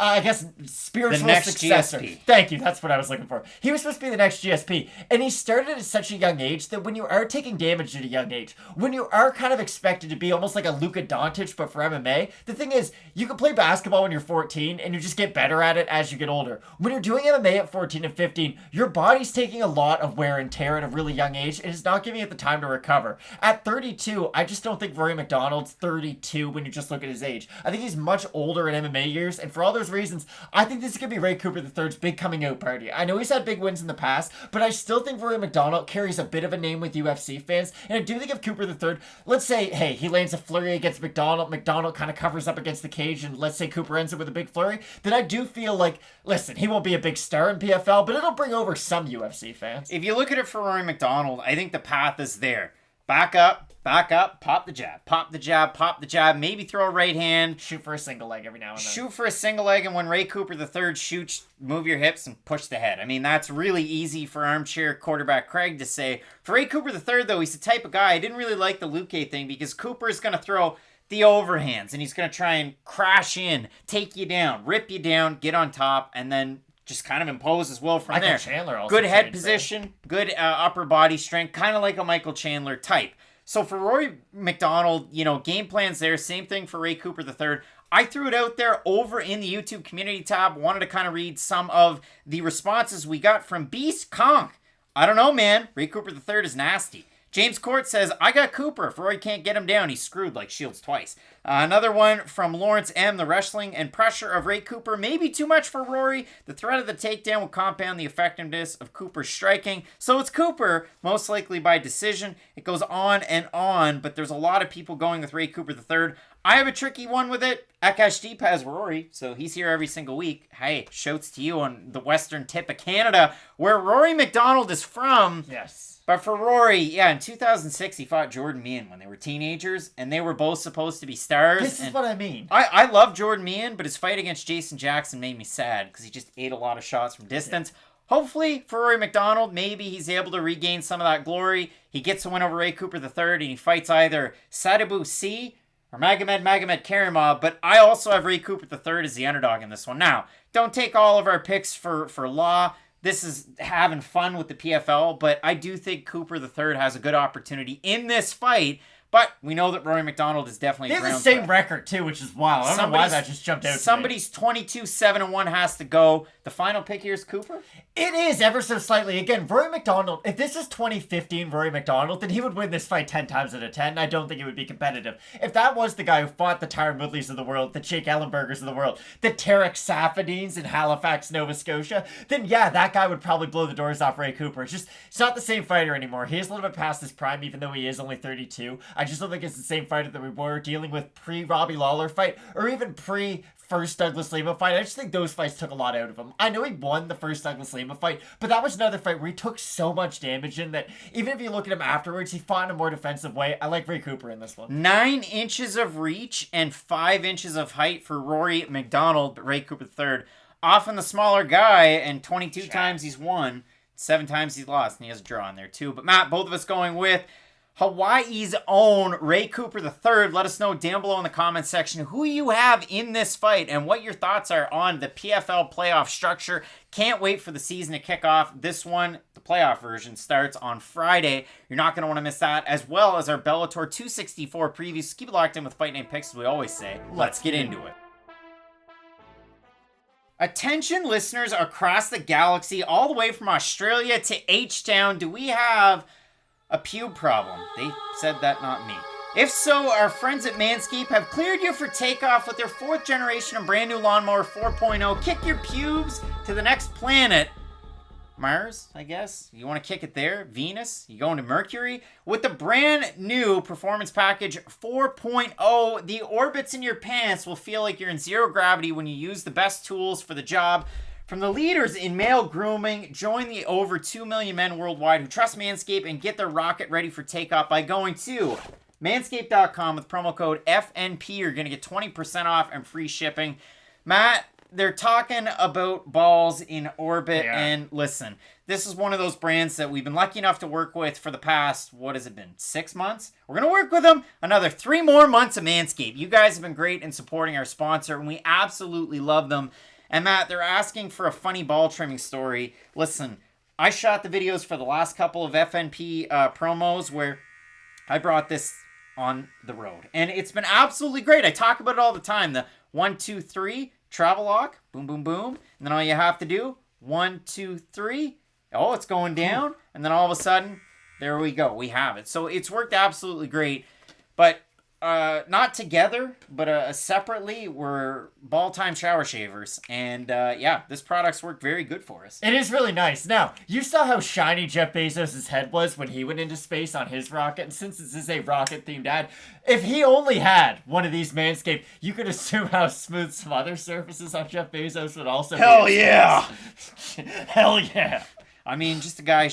I guess, spiritual the next successor. GSP. Thank you, that's what I was looking for. He was supposed to be the next GSP, and he started at such a young age that when you are taking damage at a young age, when you are kind of expected to be almost like a Luka Doncic, but for MMA, the thing is, you can play basketball when you're 14, and you just get better at it as you get older. When you're doing MMA at 14 and 15, your body's taking a lot of wear and tear at a really young age, and it's not giving it the time to recover. At 32, I just don't think Rory MacDonald's 32 when you just look at his age. I think he's much older in MMA years, and for all those reasons, I think this is going to be Ray Cooper III's big coming out party. I know he's had big wins in the past, but I still think Rory MacDonald carries a bit of a name with UFC fans, and I do think if Cooper III, let's say, hey, he lands a flurry against MacDonald kind of covers up against the cage, and let's say Cooper ends it with a big flurry, then I do feel like, listen, he won't be a big star in PFL, but it'll bring over some UFC fans. If you look at it for Rory MacDonald, I think the path is there. Back up, pop the jab, pop the jab, maybe throw a right hand. Shoot for a single leg every now and then. Shoot for a single leg, and when Ray Cooper III shoots, move your hips and push the head. I mean, that's really easy for armchair quarterback Craig to say. For Ray Cooper III, though, he's the type of guy, I didn't really like the Luque thing, because Cooper is going to throw the overhands, and he's going to try and crash in, take you down, rip you down, get on top, and then just kind of impose as well from there. Chandler also good head position, good upper body strength, kind of like a Michael Chandler type. So for Rory MacDonald, game plans there. Same thing for Ray Cooper III. I threw it out there over in the YouTube community tab. Wanted to kind of read some of the responses we got from Beast Conk. I don't know, man. Ray Cooper III is nasty. James Court says, I got Cooper. If Rory can't get him down, he's screwed like Shields twice. Another one from Lawrence M. The wrestling and pressure of Ray Cooper may be too much for Rory. The threat of the takedown will compound the effectiveness of Cooper's striking. So it's Cooper, most likely by decision. It goes on and on, but there's a lot of people going with Ray Cooper III. I have a tricky one with it. Akash Deep has Rory, so he's here every single week. Hey, shouts to you on the western tip of Canada, where Rory MacDonald is from. Yes. But for Rory, in 2006, he fought Jordan Meehan when they were teenagers, and they were both supposed to be stars. This is what I mean. I love Jordan Meehan, but his fight against Jason Jackson made me sad, because he just ate a lot of shots from distance. Yeah. Hopefully, for Rory MacDonald, maybe he's able to regain some of that glory. He gets a win over Ray Cooper III, and he fights either Sadibou C or Magomedkerimov, but I also have Ray Cooper III as the underdog in this one. Now, don't take all of our picks for law. this is having fun with the PFL, but I do think Cooper III has a good opportunity in this fight. But we know that Rory MacDonald is definitely They have the same record, too, which is wild. I don't know why that just jumped out to me. Somebody's 22-7-1 has to go. The final pick here is Cooper? It is, ever so slightly. Again, Rory MacDonald, if this is 2015 Rory MacDonald, then he would win this fight 10 times out of 10. I don't think it would be competitive. If that was the guy who fought the Tyron Woodleys of the world, the Jake Ellenbergers of the world, the Tarek Safadines in Halifax, Nova Scotia, then yeah, that guy would probably blow the doors off Ray Cooper. It's not the same fighter anymore. He is a little bit past his prime, even though he is only 32. I just don't think it's the same fighter that we were dealing with pre-Robbie Lawler fight, or even pre-first Douglas Lima fight. I just think those fights took a lot out of him. I know he won the first Douglas Lima fight, but that was another fight where he took so much damage in that even if you look at him afterwards, he fought in a more defensive way. I like Ray Cooper in this one. 9 inches of reach and 5 inches of height for Rory MacDonald, but Ray Cooper III. Often the smaller guy, and 22 times he's won, 7 times he's lost, and he has a draw in there too. But Matt, both of us going with Hawaii's own Ray Cooper III. Let us know down below in the comments section who you have in this fight and what your thoughts are on the PFL playoff structure. Can't wait for the season to kick off. This one, the playoff version, starts on Friday. You're not going to want to miss that, as well as our Bellator 264 previews. So keep it locked in with Fight Night Picks, as we always say. Let's get into it. Attention listeners across the galaxy, all the way from Australia to H-Town, do we have a pube problem? They said that, not me. If so, our friends at Manscaped have cleared you for takeoff with their 4th generation and brand new Lawnmower 4.0. Kick your pubes to the next planet. Mars, I guess. You want to kick it there? Venus? You going to Mercury? With the brand new Performance Package 4.0, the orbits in your pants will feel like you're in zero gravity when you use the best tools for the job. From the leaders in male grooming, join the over 2 million men worldwide who trust Manscaped and get their rocket ready for takeoff by going to Manscaped.com with promo code FNP. You're going to get 20% off and free shipping. Matt, they're talking about balls in orbit, and listen, this is one of those brands that we've been lucky enough to work with for the past, what has it been, 6 months? We're going to work with them another 3 more months of Manscaped. You guys have been great in supporting our sponsor, and we absolutely love them. And Matt, they're asking for a funny ball trimming story. Listen, I shot the videos for the last couple of FNP promos where I brought this on the road. And it's been absolutely great. I talk about it all the time. The 1, 2, 3 travel lock, boom, boom, boom. And then all you have to do, 1, 2, 3. Oh, it's going down. And then all of a sudden, there we go. We have it. So it's worked absolutely great. But not together, but separately, we're ball time shower shavers. And yeah, this product's worked very good for us. It is really nice. Now, you saw how shiny Jeff Bezos' head was when he went into space on his rocket. And since this is a rocket-themed ad, if he only had one of these Manscaped, you could assume how smooth some other surfaces on Jeff Bezos would also be. Hell yeah! Hell yeah! I mean, just a guy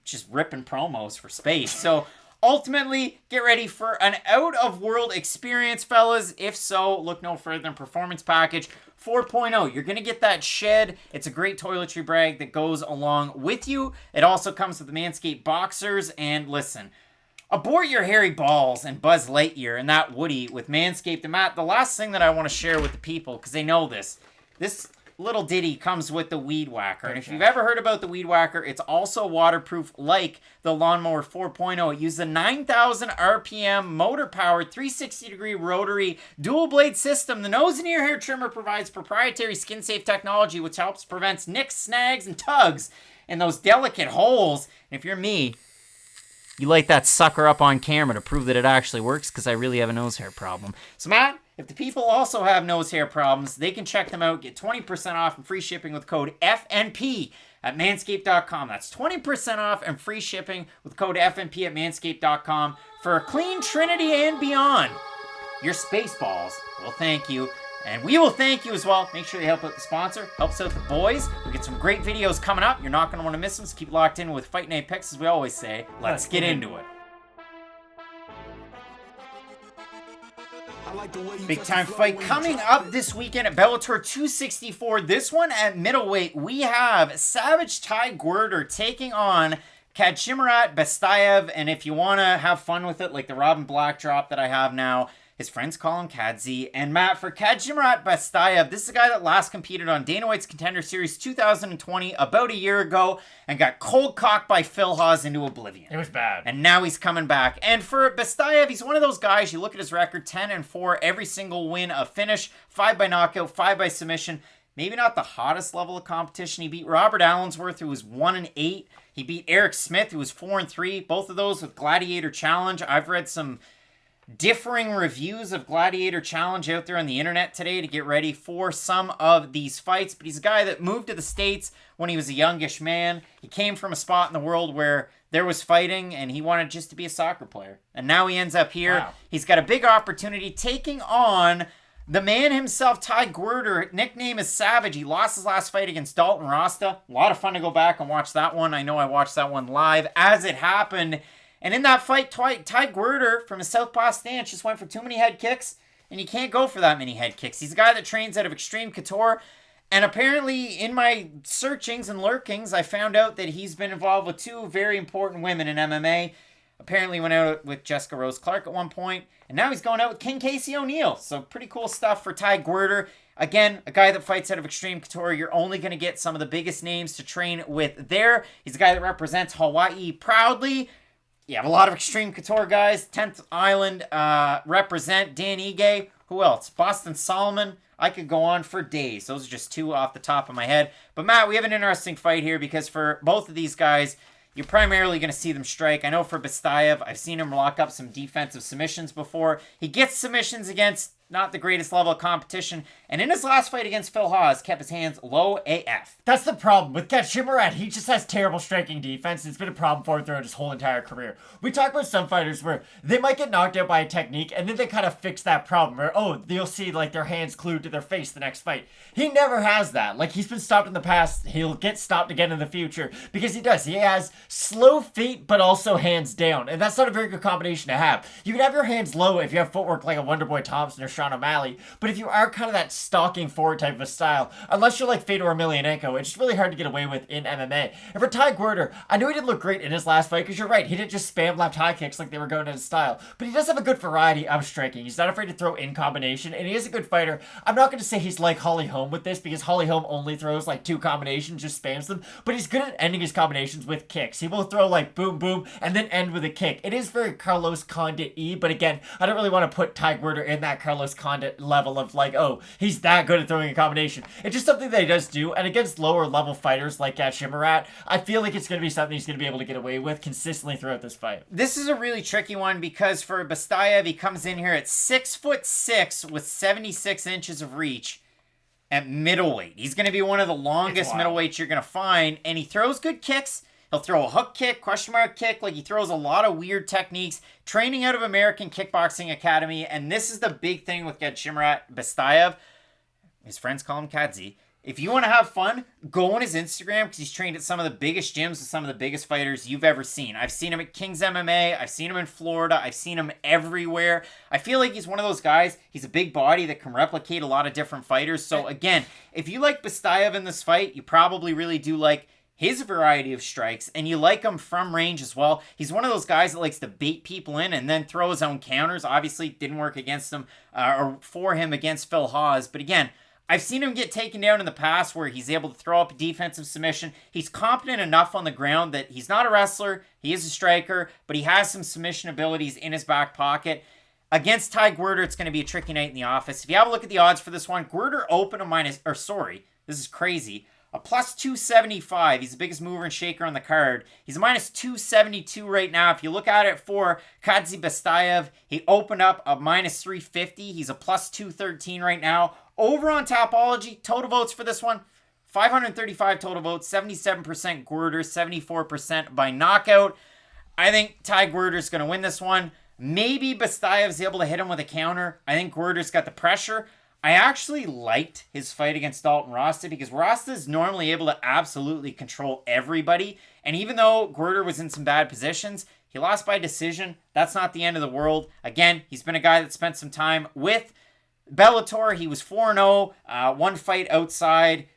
just ripping promos for space. So ultimately, get ready for an out-of-world experience, fellas. If so, look no further than Performance Package 4.0. You're going to get that shed. It's a great toiletry bag that goes along with you. It also comes with the Manscaped boxers. And listen, abort your hairy balls and Buzz Lightyear and that Woody with Manscaped. And Matt, the last thing that I want to share with the people, because they know this little ditty comes with the Weed Whacker. And if you've ever heard about the Weed Whacker, it's also waterproof like the Lawnmower 4.0. It uses a 9,000 RPM motor-powered 360-degree rotary dual-blade system. The nose and ear hair trimmer provides proprietary skin-safe technology which helps prevent nicks, snags, and tugs in those delicate holes. And if you're me, you light that sucker up on camera to prove that it actually works, because I really have a nose hair problem. So Matt, if the people also have nose hair problems, they can check them out, get 20% off and free shipping with code FNP at manscaped.com. That's 20% off and free shipping with code FNP at manscaped.com for a clean trinity and beyond. Your space balls will thank you, and we will thank you as well. Make sure you help out the sponsor, helps out the boys. We get some great videos coming up. You're not going to want to miss them, so keep locked in with Fight Night Picks, as we always say. Let's get into it. Big time fight coming up this weekend at Bellator 264. This one at middleweight, we have Savage Ty Gwerder taking on Khadzhimurat, Bestaev, and if you want to have fun with it, like the Robin Black drop that I have now, his friends call him Khadzi. And Matt, for Khadzhimurat Bestaev, this is a guy that last competed on Dana White's Contender Series 2020, about a year ago, and got cold cocked by Phil Hawes into oblivion. It was bad. And now he's coming back. And for Bestaev, he's one of those guys, you look at his record, 10-4, every single win a finish, 5 by knockout, 5 by submission. Maybe not the hottest level of competition. He beat Robert Allensworth, who was 1-8. He beat Eric Smith, who was 4-3. Both of those with Gladiator Challenge. I've read some differing reviews of Gladiator Challenge out there on the internet today to get ready for some of these fights. But he's a guy that moved to the States when he was a youngish man. He came from a spot in the world where there was fighting and he wanted just to be a soccer player. And now he ends up here. Wow. He's got a big opportunity taking on the man himself, Ty Gwerder. Nickname is Savage. He lost his last fight against Dalton Rasta. A lot of fun to go back and watch that one. I know I watched that one live as it happened. And in that fight, Ty Gwerder from his southpaw stance just went for too many head kicks, and you can't go for that many head kicks. He's a guy that trains out of Extreme Couture, and apparently in my searchings and lurkings, I found out that he's been involved with 2 very important women in MMA. Apparently went out with Jessica Rose Clark at one point, and now he's going out with King Casey O'Neill. So pretty cool stuff for Ty Gwerder. Again, a guy that fights out of Extreme Couture. You're only going to get some of the biggest names to train with there. He's a guy that represents Hawaii proudly. You have a lot of Extreme Couture guys. 10th Island represent Dan Ige. Who else? Boston Solomon. I could go on for days. Those are just 2 off the top of my head. But Matt, we have an interesting fight here because for both of these guys, you're primarily going to see them strike. I know for Bestaev, I've seen him lock up some defensive submissions before. He gets submissions against not the greatest level of competition. And in his last fight against Phil Hawes, kept his hands low AF. That's the problem. With Khadzhimurat, he just has terrible striking defense. It's been a problem for him throughout his whole entire career. We talk about some fighters where they might get knocked out by a technique, and then they kind of fix that problem. Or, you'll see, like, their hands glued to their face the next fight. He never has that. Like, he's been stopped in the past. He'll get stopped again in the future. Because he does. He has slow feet, but also hands down. And that's not a very good combination to have. You can have your hands low if you have footwork like a Wonderboy Thompson or Sean O'Malley. But if you are kind of that stalking forward type of a style, unless you're like Fedor Emelianenko, it's really hard to get away with in MMA. And for Ty Gwerder, I know he didn't look great in his last fight, because you're right, he didn't just spam left high kicks like they were going in his style. But he does have a good variety of striking. He's not afraid to throw in combination, and he is a good fighter. I'm not going to say he's like Holly Holm with this, because Holly Holm only throws like 2 combinations, just spams them. But he's good at ending his combinations with kicks. He will throw like boom, boom, and then end with a kick. It is very Carlos Condit-y, but again, I don't really want to put Ty Gwerder in that Carlos Condit level of like, he's that good at throwing a combination. It's just something that he does do, and against lower level fighters like Khadzhimurat, I feel like it's going to be something he's going to be able to get away with consistently throughout this fight. This is a really tricky one because for Bestaev, he comes in here at 6'6" with 76 inches of reach at middleweight. He's going to be one of the longest middleweights you're going to find, and he throws good kicks. He'll throw a hook kick, question mark kick, like he throws a lot of weird techniques, training out of American Kickboxing Academy, and this is the big thing with Khadzhimurat Bestaev. His friends call him Khadzi. If you want to have fun, go on his Instagram because he's trained at some of the biggest gyms with some of the biggest fighters you've ever seen. I've seen him at King's MMA. I've seen him in Florida. I've seen him everywhere. I feel like he's one of those guys. He's a big body that can replicate a lot of different fighters. So again, if you like Bestaev in this fight, you probably really do like his variety of strikes, and you like him from range as well. He's one of those guys that likes to bait people in and then throw his own counters. Obviously, didn't work against him or for him against Phil Hawes. But again, I've seen him get taken down in the past where he's able to throw up a defensive submission. He's competent enough on the ground that he's not a wrestler. He is a striker, but he has some submission abilities in his back pocket. Against Ty Gwerder, it's going to be a tricky night in the office. If you have a look at the odds for this one, Gwerder open this is crazy. A plus 275. He's the biggest mover and shaker on the card. He's a minus 272 right now. If you look at it for Khadzi Bestaev, he opened up a minus 350. He's a plus 213 right now. Over on Topology, total votes for this one, 535 total votes, 77% Gwerder, 74% by knockout. I think Ty Gwerder's going to win this one. Maybe Bestaev's able to hit him with a counter. I think Gwerder's got the pressure. I actually liked his fight against Dalton Rasta because Rasta is normally able to absolutely control everybody. And even though Gwerder was in some bad positions, he lost by decision. That's not the end of the world. Again, he's been a guy that spent some time with Bellator. He was 4-0, one fight outside,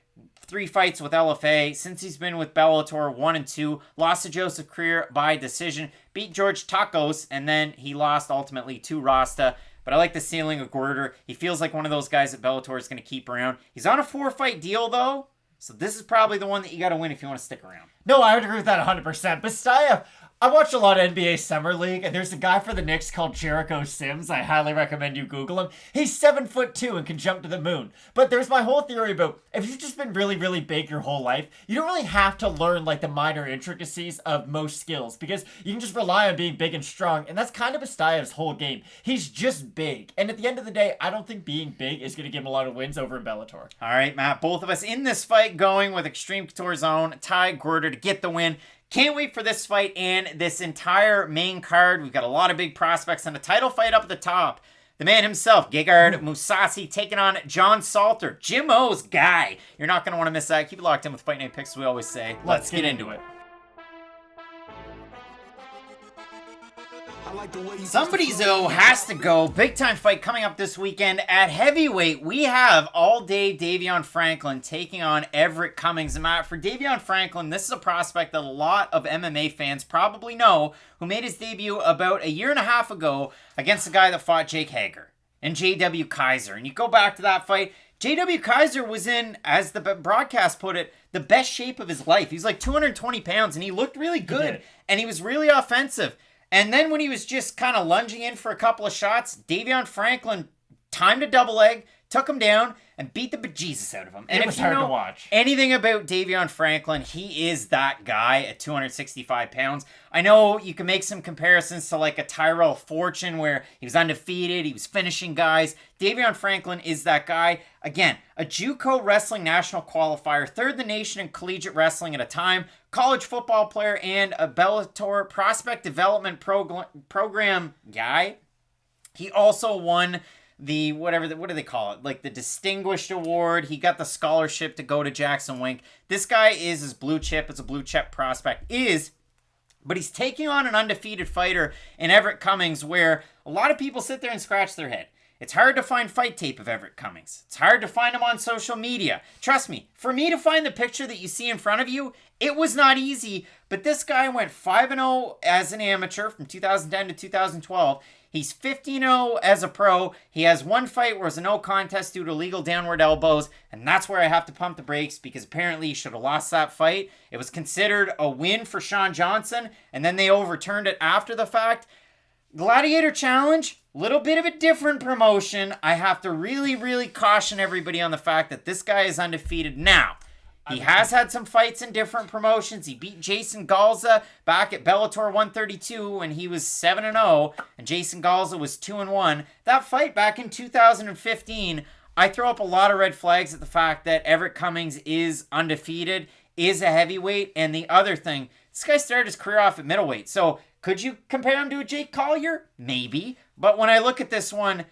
3 fights with LFA. Since he's been with Bellator, 1-2. Lost to Joseph Creer by decision. Beat George Tacos, and then he lost ultimately to Rasta. But I like the ceiling of Gwerder. He feels like one of those guys that Bellator is going to keep around. He's on a 4-fight deal, though. So this is probably the one that you got to win if you want to stick around. No, I would agree with that 100%. Bestaev, I watch a lot of NBA Summer League, and there's a guy for the Knicks called Jericho Sims. I highly recommend you Google him. He's 7'2" and can jump to the moon. But there's my whole theory about if you've just been really, really big your whole life, you don't really have to learn like the minor intricacies of most skills because you can just rely on being big and strong, and that's kind of Bestaev's whole game. He's just big, and at the end of the day, I don't think being big is going to give him a lot of wins over in Bellator. All right, Matt, both of us in this fight going with Extreme Couture Zone, Ty Gwerder to get the win. Can't wait for this fight and this entire main card. We've got a lot of big prospects and a title fight up at the top. The man himself, Gegard Mousasi, taking on John Salter, Jim O's guy. You're not going to want to miss that. Keep it locked in with Fight Night Picks, as we always say. Let's get into it. Somebody, though, has to go. Big time fight coming up this weekend at heavyweight. We have all day Davion Franklin taking on Everett Cummings. And Matt, for Davion Franklin, this is a prospect that a lot of MMA fans probably know, who made his debut about a year and a half ago against the guy that fought Jake Hager and J.W. Kaiser. And you go back to that fight, J.W. Kaiser was in, as the broadcast put it, the best shape of his life. He was like 220 pounds and he looked really good and he was really offensive. And then when he was just kind of lunging in for a couple of shots, Davion Franklin timed a double leg, took him down, and beat the bejesus out of him. And it was hard to watch. Anything about Davion Franklin, he is that guy at 265 pounds. I know you can make some comparisons to like a Tyrell Fortune where he was undefeated, he was finishing guys. Davion Franklin is that guy. Again, a JUCO wrestling national qualifier, third in the nation in collegiate wrestling at a time, college football player, and a Bellator prospect development program guy. He also won the what do they call it? Like the Distinguished Award. He got the scholarship to go to Jackson Wink. This guy is as blue chip as a blue chip prospect is, but he's taking on an undefeated fighter in Everett Cummings where a lot of people sit there and scratch their head. It's hard to find fight tape of Everett Cummings. It's hard to find him on social media. Trust me, for me to find the picture that you see in front of you, it was not easy, but this guy went 5-0 as an amateur from 2010 to 2012. He's 15-0 as a pro. He has one fight where it was a no contest due to illegal downward elbows, and that's where I have to pump the brakes because apparently he should have lost that fight. It was considered a win for Sean Johnson, and then they overturned it after the fact. Gladiator Challenge, little bit of a different promotion. I have to really, really caution everybody on the fact that this guy is undefeated now. He has had some fights in different promotions. He beat Jason Galza back at Bellator 132 when he was 7-0, and Jason Galza was 2-1. That fight back in 2015, I throw up a lot of red flags at the fact that Everett Cummings is undefeated, is a heavyweight, and the other thing, this guy started his career off at middleweight. So could you compare him to a Jake Collier? Maybe. But when I look at this one,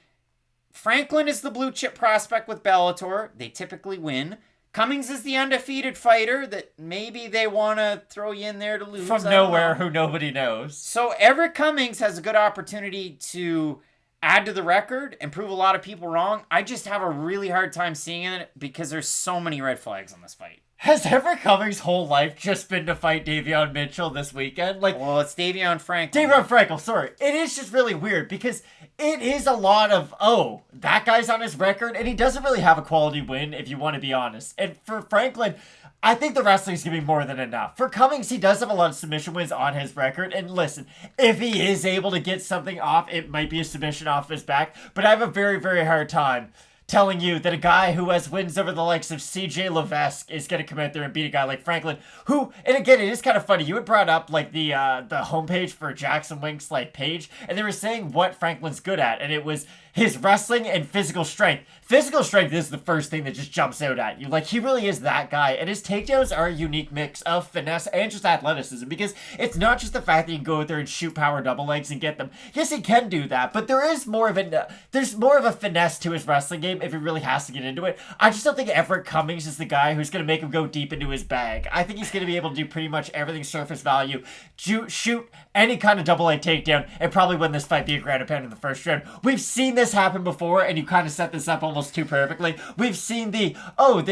Franklin is the blue chip prospect with Bellator. They typically win. Cummings is the undefeated fighter that maybe they want to throw you in there to lose. From nowhere, who nobody knows. So Everett Cummings has a good opportunity to add to the record and prove a lot of people wrong. I just have a really hard time seeing it because there's so many red flags on this fight. Has Everett Cummings' whole life just been to fight Davion Mitchell this weekend? Well, it's Davion Franklin. Davion Franklin, sorry. It is just really weird because it is a lot of, oh, that guy's on his record, and he doesn't really have a quality win, if you want to be honest. And for Franklin, I think the wrestling's going to be more than enough. For Cummings, he does have a lot of submission wins on his record. And listen, if he is able to get something off, it might be a submission off his back. But I have a very, very hard time telling you that a guy who has wins over the likes of CJ Levesque is going to come out there and beat a guy like Franklin, who, and again, it is kind of funny. You had brought up like the homepage for Jackson Wink's like page, and they were saying what Franklin's good at, and it was his wrestling and physical strength. Physical strength is the first thing that just jumps out at you. Like, he really is that guy, and his takedowns are a unique mix of finesse and just athleticism, because it's not just the fact that you can go out there and shoot power double legs and get them. Yes, he can do that, but there's more of a finesse to his wrestling game if he really has to get into it. I just don't think Everett Cummings is the guy who's going to make him go deep into his bag. I think he's going to be able to do pretty much everything surface value, shoot any kind of double leg takedown, and probably win this fight via ground and pound in the first round. We've seen this this happen before, and you kind of set this up almost too perfectly. We've seen this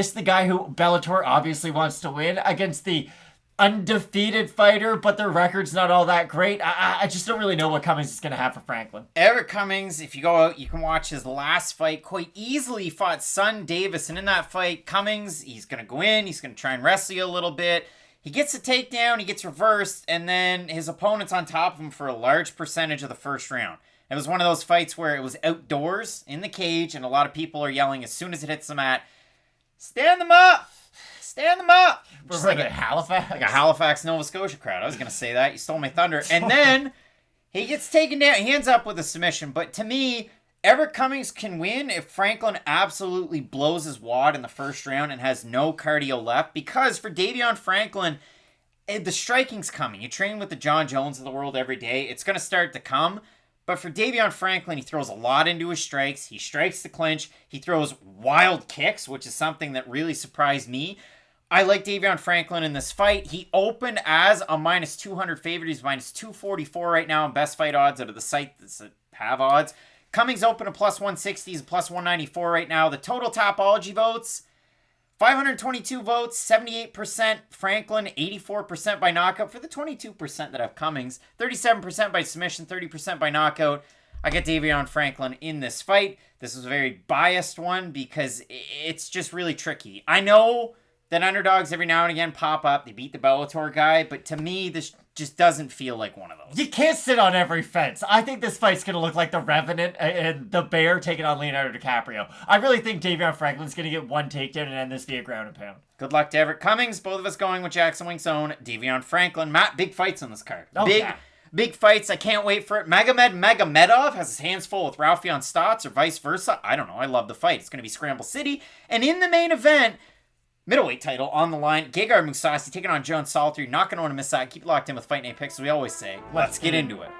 is the guy who Bellator obviously wants to win against the undefeated fighter, but their record's not all that great. I just don't really know what Cummings is going to have for Franklin. Everett Cummings, if you go out, you can watch his last fight. Quite easily fought Son Davis, and in that fight, Cummings, he's going to go in, he's going to try and wrestle you a little bit. He gets a takedown, he gets reversed, and then his opponent's on top of him for a large percentage of the first round. It was one of those fights where it was outdoors in the cage, and a lot of people are yelling as soon as it hits the mat, stand them up! Stand them up! Just like a Halifax? Like a Halifax, Nova Scotia crowd. I was going to say that. You stole my thunder. And then he gets taken down. He ends up with a submission. But to me, Everett Cummings can win if Franklin absolutely blows his wad in the first round and has no cardio left. Because for Davion Franklin, the striking's coming. You train with the John Jones of the world every day. It's going to start to come. But for Davion Franklin, he throws a lot into his strikes. He strikes the clinch. He throws wild kicks, which is something that really surprised me. I like Davion Franklin in this fight. He opened as a minus 200 favorite. He's minus 244 right now in best fight odds out of the site that have odds. Cummings open a plus 160. He's a plus 194 right now. The total Topology votes, 522 votes, 78% Franklin, 84% by knockout for the 22% that have Cummings, 37% by submission, 30% by knockout. I get Davion Franklin in this fight. This is a very biased one because it's just really tricky. I know that underdogs every now and again pop up. They beat the Bellator guy, but to me, this just doesn't feel like one of those. You can't sit on every fence. I think this fight's going to look like The Revenant and The Bear taking on Leonardo DiCaprio. I really think Davion Franklin's going to get one takedown and end this via ground and pound. Good luck to Everett Cummings. Both of us going with Jackson Wink's own Davion Franklin. Matt, big fights on this card. Big fights. I can't wait for it. Magomedov has his hands full with Raufeon Stots or vice versa. I don't know. I love the fight. It's going to be Scramble City. And in the main event, middleweight title on the line. Gegard Mousasi taking on Joan Salter. You're not going to want to miss that. Keep it locked in with Fight Night Picks, as we always say. Let's get into it.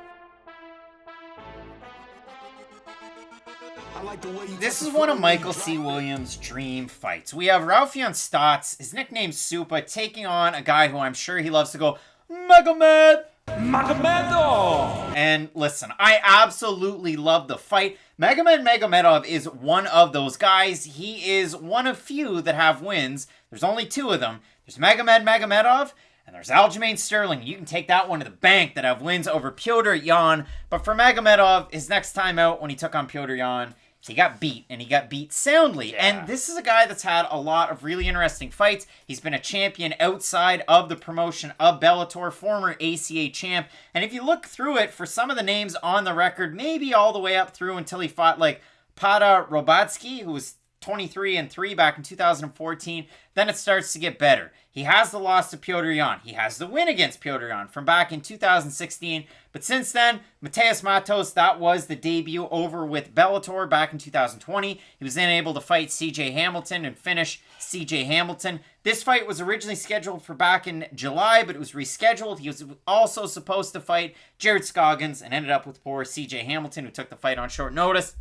This is one of Michael C. Williams' dream fights. We have Raufeon Stots, his nickname's Supa, taking on a guy who I'm sure he loves to go, Magomed! Magomedov! And listen, I absolutely love the fight. Magomedov is one of those guys. He is one of few that have wins. There's only two of them. There's Magomedov and there's Aljamain Sterling. You can take that one to the bank that have wins over Petr Yan. But for Magomedov, his next time out when he took on Petr Yan, he got beat, and he got beat soundly. Yeah. And this is a guy that's had a lot of really interesting fights. He's been a champion outside of the promotion of Bellator, former ACA champ. And if you look through it, for some of the names on the record, maybe all the way up through until he fought like Pada Robatsky, who was 23-3 back in 2014, then it starts to get better. He has the loss to Petr Yan. He has the win against Petr Yan from back in 2016. But since then, Mateus Matos, that was the debut over with Bellator back in 2020. He was then able to fight CJ Hamilton and finish CJ Hamilton. This fight was originally scheduled for back in July, but it was rescheduled. He was also supposed to fight Jared Scoggins and ended up with poor CJ Hamilton, who took the fight on short notice.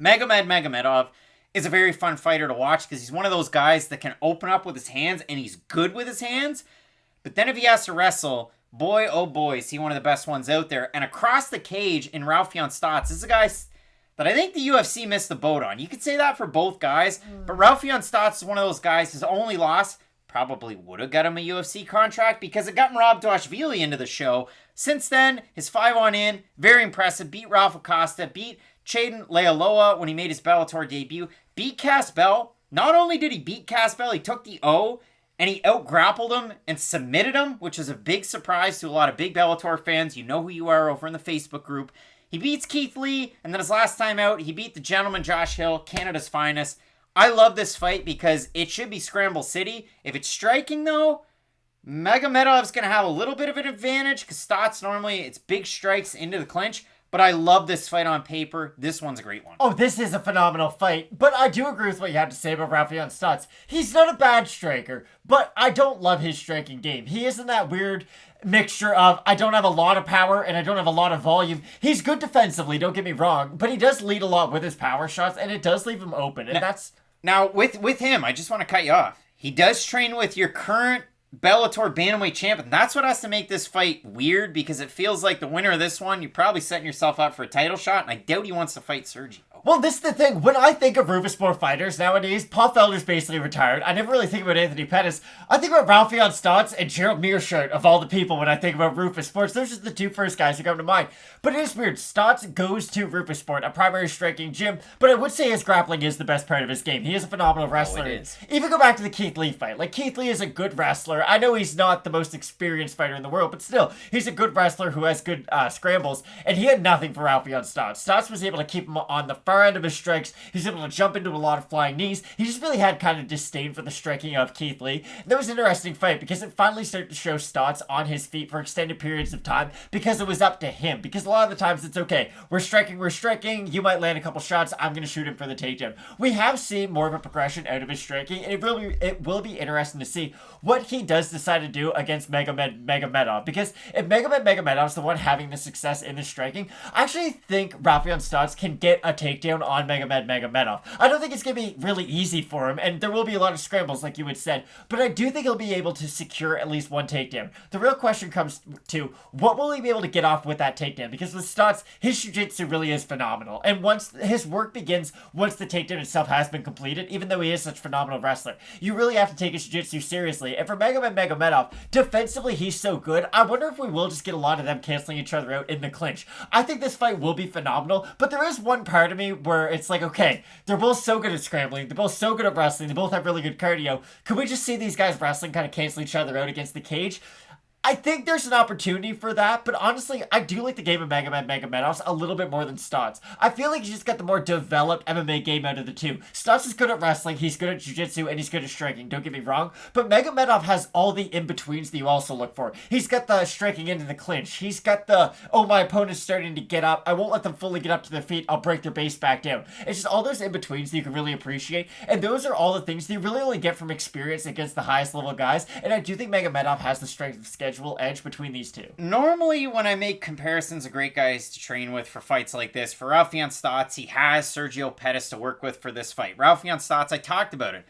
Magomedov is a very fun fighter to watch because he's one of those guys that can open up with his hands, and he's good with his hands. But then if he has to wrestle, boy, oh boy, is he one of the best ones out there. And across the cage in Raufeon Stots, this is a guy that I think the UFC missed the boat on. You could say that for both guys, but Raufeon Stots is one of those guys, his only loss probably would have got him a UFC contract because it got Murabdashvili into the show. Since then, his 5-on-in, very impressive. Beat Ralph Acosta, beat Chaden Lealoa when he made his Bellator debut, beat Casbell. Not only did he beat Casbell, he took the O and he out-grappled him and submitted him, which is a big surprise to a lot of big Bellator fans. You know who you are over in the Facebook group. He beats Keith Lee, and then his last time out, he beat the gentleman Josh Hill, Canada's finest. I love this fight because it should be Scramble City. If it's striking, though, Magomedov's going to have a little bit of an advantage because Stots normally, it's big strikes into the clinch. But I love this fight on paper. This one's a great one. Oh, this is a phenomenal fight. But I do agree with what you have to say about Raufeon Stots. He's not a bad striker, but I don't love his striking game. He isn't that weird mixture of I don't have a lot of power and I don't have a lot of volume. He's good defensively, don't get me wrong, but he does lead a lot with his power shots, and it does leave him open. And Now, with him, I just want to cut you off. He does train with your current Bellator bantamweight champ, and that's what has to make this fight weird because it feels like the winner of this one, you're probably setting yourself up for a title shot, and I doubt he wants to fight Sergio. Well, this is the thing. When I think of Rufus-sport fighters nowadays, Paul Felder's basically retired. I never really think about Anthony Pettis. I think about Raufeon Stots and Gerald Meerschaert, of all the people, when I think about Rufus Sports. Those are the two first guys who come to mind. But it is weird. Stots goes to Rufus Sport, a primary striking gym, but I would say his grappling is the best part of his game. He is a phenomenal wrestler. it is. Even go back to the Keith Lee fight. Like, Keith Lee is a good wrestler. I know he's not the most experienced fighter in the world, but still, he's a good wrestler who has good scrambles, and he had nothing for Raufeon Stots. Stots was able to keep him on the far end of his strikes. He's able to jump into a lot of flying knees. He just really had kind of disdain for the striking of Keith Lee. And that was an interesting fight because it finally started to show Stots on his feet for extended periods of time because it was up to him. Because a lot of the times it's okay. We're striking. You might land a couple shots. I'm going to shoot him for the takedown. We have seen more of a progression out of his striking, and it will be interesting to see what he does decide to do against Magomedov. Because if Magomedov's the one having the success in the striking, I actually think Raufeon Stots can get a takedown on Magomedov. I don't think it's going to be really easy for him, and there will be a lot of scrambles, like you had said, but I do think he'll be able to secure at least one takedown. The real question comes to, what will he be able to get off with that takedown? Because with Stots, his jiu-jitsu really is phenomenal, and once his work begins, once the takedown itself has been completed, even though he is such a phenomenal wrestler, you really have to take his jiu-jitsu seriously. And for Magomedov, defensively, he's so good. I wonder if we will just get a lot of them canceling each other out in the clinch. I think this fight will be phenomenal, but there is one part of me where it's like, okay, they're both so good at scrambling, they're both so good at wrestling, they both have really good cardio. Could we just see these guys wrestling kind of cancel each other out against the cage? I think there's an opportunity for that, but honestly, I do like the game of Magomedov a little bit more than Stots. I feel like he's just got the more developed MMA game out of the two. Stots is good at wrestling, he's good at jiu-jitsu, and he's good at striking, don't get me wrong, but Magomedov has all the in-betweens that you also look for. He's got the striking into the clinch, he's got the, oh, my opponent's starting to get up, I won't let them fully get up to their feet, I'll break their base back down. It's just all those in-betweens that you can really appreciate, and those are all the things that you really only get from experience against the highest level guys, and I do think Magomedov has the strength of schedule edge between these two. Normally, when I make comparisons of great guys to train with for fights like this, for Raufeon Stots, he has Sergio Pettis to work with for this fight. Raufeon Stots, I talked about it.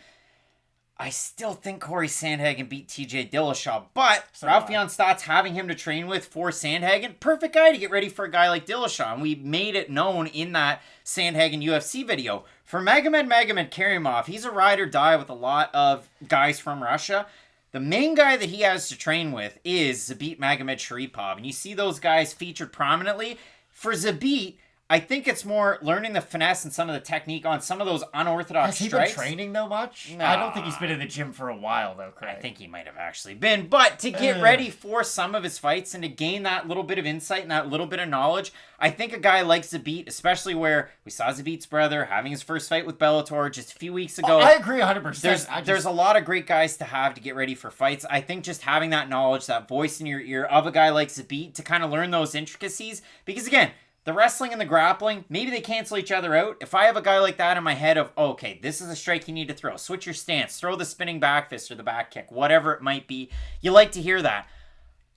I still think Corey Sandhagen beat TJ Dillashaw, but Raufeon Stots having him to train with for Sandhagen, perfect guy to get ready for a guy like Dillashaw, and we made it known in that Sandhagen UFC video. For Magomedkerimov, he's a ride or die with a lot of guys from Russia. The main guy that he has to train with is Zabit Magomedsharipov, and you see those guys featured prominently. For Zabit, I think it's more learning the finesse and some of the technique on some of those unorthodox strikes. Has he been training though much? Nah. I don't think he's been in the gym for a while though, Craig. I think he might have actually been. But to get ready for some of his fights and to gain that little bit of insight and that little bit of knowledge, I think a guy like Zabit, especially where we saw Zabit's brother having his first fight with Bellator just a few weeks ago. I agree 100%. There's a lot of great guys to have to get ready for fights. I think just having that knowledge, that voice in your ear of a guy like Zabit to kind of learn those intricacies. Because again, the wrestling and the grappling, maybe they cancel each other out. If I have a guy like that in my head of, oh, okay, this is a strike you need to throw. Switch your stance. Throw the spinning back fist or the back kick. Whatever it might be. You like to hear that.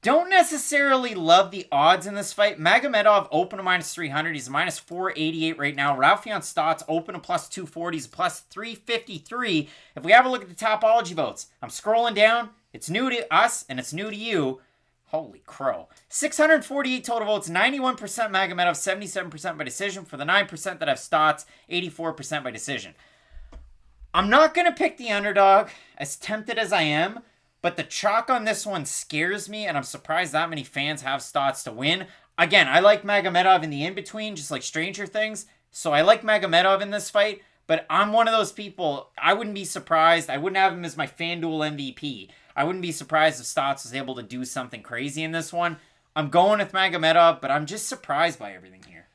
Don't necessarily love the odds in this fight. Magomedov open to -300. He's -488 right now. Raufeon Stots open to +240. He's +353. If we have a look at the Topology votes, I'm scrolling down. It's new to us and it's new to you. Holy crow. 648 total votes, 91% Magomedov, 77% by decision. For the 9% that have Stots, 84% by decision. I'm not going to pick the underdog, as tempted as I am, but the chalk on this one scares me, and I'm surprised that many fans have Stots to win. Again, I like Magomedov in the in-between, just like Stranger Things, so I like Magomedov in this fight, but I'm one of those people, I wouldn't be surprised. I wouldn't have him as my FanDuel MVP. I wouldn't be surprised if Stots was able to do something crazy in this one. I'm going with Magomedov, but I'm just surprised by everything here.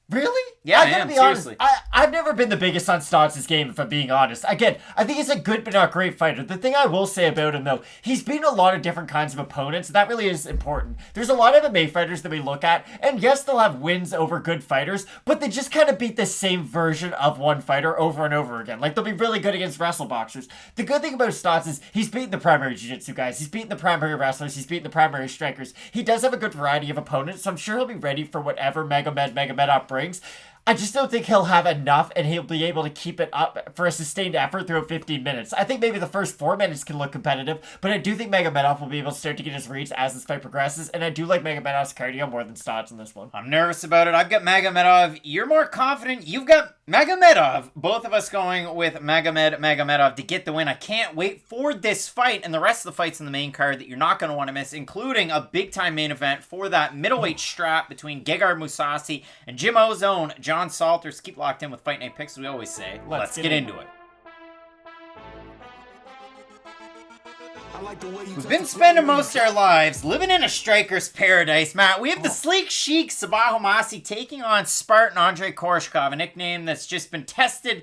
Really? Yeah, I gotta be seriously. honest. I've never been the biggest on Stots' game, if I'm being honest. Again, I think he's a good but not great fighter. The thing I will say about him, though, he's beaten a lot of different kinds of opponents, and that really is important. There's a lot of MMA fighters that we look at, and yes, they'll have wins over good fighters, but they just kind of beat the same version of one fighter over and over again. Like, they'll be really good against wrestle boxers. The good thing about Stots is he's beaten the primary jiu-jitsu guys, he's beaten the primary wrestlers, he's beaten the primary strikers. He does have a good variety of opponents, so I'm sure he'll be ready for whatever Magomedov brings. I just don't think he'll have enough and he'll be able to keep it up for a sustained effort throughout 15 minutes. I think maybe the first 4 minutes can look competitive, but I do think Magomedov will be able to start to get his reads as this fight progresses, and I do like Magomedov's cardio more than Stots in this one. I'm nervous about it. I've got Magomedov. You're more confident. You've got Magomedov, both of us going with Magomedov to get the win. I can't wait for this fight and the rest of the fights in the main card that you're not going to want to miss, including a big-time main event for that middleweight strap between Gegard Mousasi and Jim O's own John Salters. Keep locked in with Fight Night Picks, as we always say. Let's get into it. We've been spending most of our lives living in a striker's paradise, Matt. We have the sleek chic Sabah Homasi taking on Spartan Andrey Koreshkov, a nickname that's just been tested,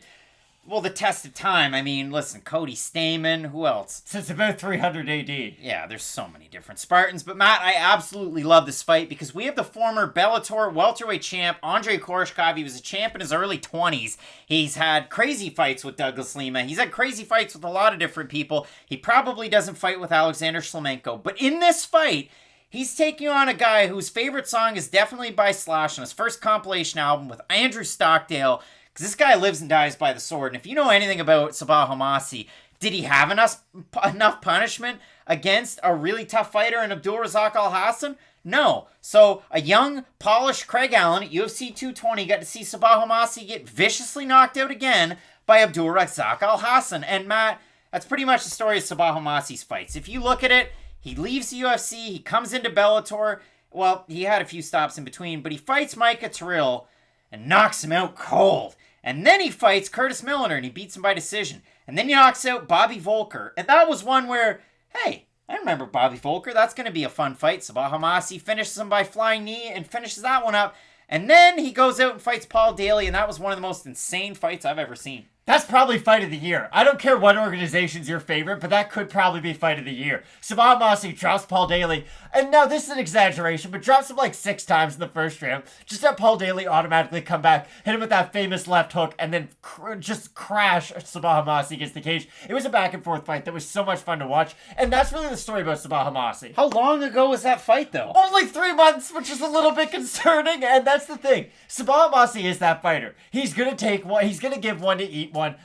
well, the test of time. I mean, listen, Cody Stamen, who else? Since about 300 AD. Yeah, there's so many different Spartans. But Matt, I absolutely love this fight because we have the former Bellator welterweight champ, Andrey Koreshkov. He was a champ in his early 20s. He's had crazy fights with Douglas Lima. He's had crazy fights with a lot of different people. He probably doesn't fight with Alexander Shlemenko. But in this fight, he's taking on a guy whose favorite song is definitely by Slash on his first compilation album with Andrew Stockdale. Because this guy lives and dies by the sword. And if you know anything about Sabah Homasi, did he have enough punishment against a really tough fighter in Abdul Razak Al Hassan? No. So a young, polished Craig Allen at UFC 220 got to see Sabah Homasi get viciously knocked out again by Abdul Razak Al Hassan. And Matt, that's pretty much the story of Sabah Homasi's fights. If you look at it, he leaves the UFC, he comes into Bellator. Well, he had a few stops in between, but he fights Micah Tyrrell and knocks him out cold. And then he fights Curtis Milliner and he beats him by decision. And then he knocks out Bobby Volker. And that was one where, hey, I remember Bobby Volker. That's going to be a fun fight. Sabah Homasi finishes him by flying knee and finishes that one up. And then he goes out and fights Paul Daly, and that was one of the most insane fights I've ever seen. That's probably fight of the year. I don't care what organization's your favorite, but that could probably be fight of the year. Sabah Homasi drops Paul Daly, and now this is an exaggeration, but drops him like 6 times in the first round. Just have Paul Daly automatically come back, hit him with that famous left hook, and then just crash Sabah Homasi against the cage. It was a back and forth fight that was so much fun to watch, and that's really the story about Sabah Homasi. How long ago was that fight, though? Only 3 months, which is a little bit concerning, and that's the thing. Sabah Homasi is that fighter. He's gonna take one, he's gonna give one to eat one,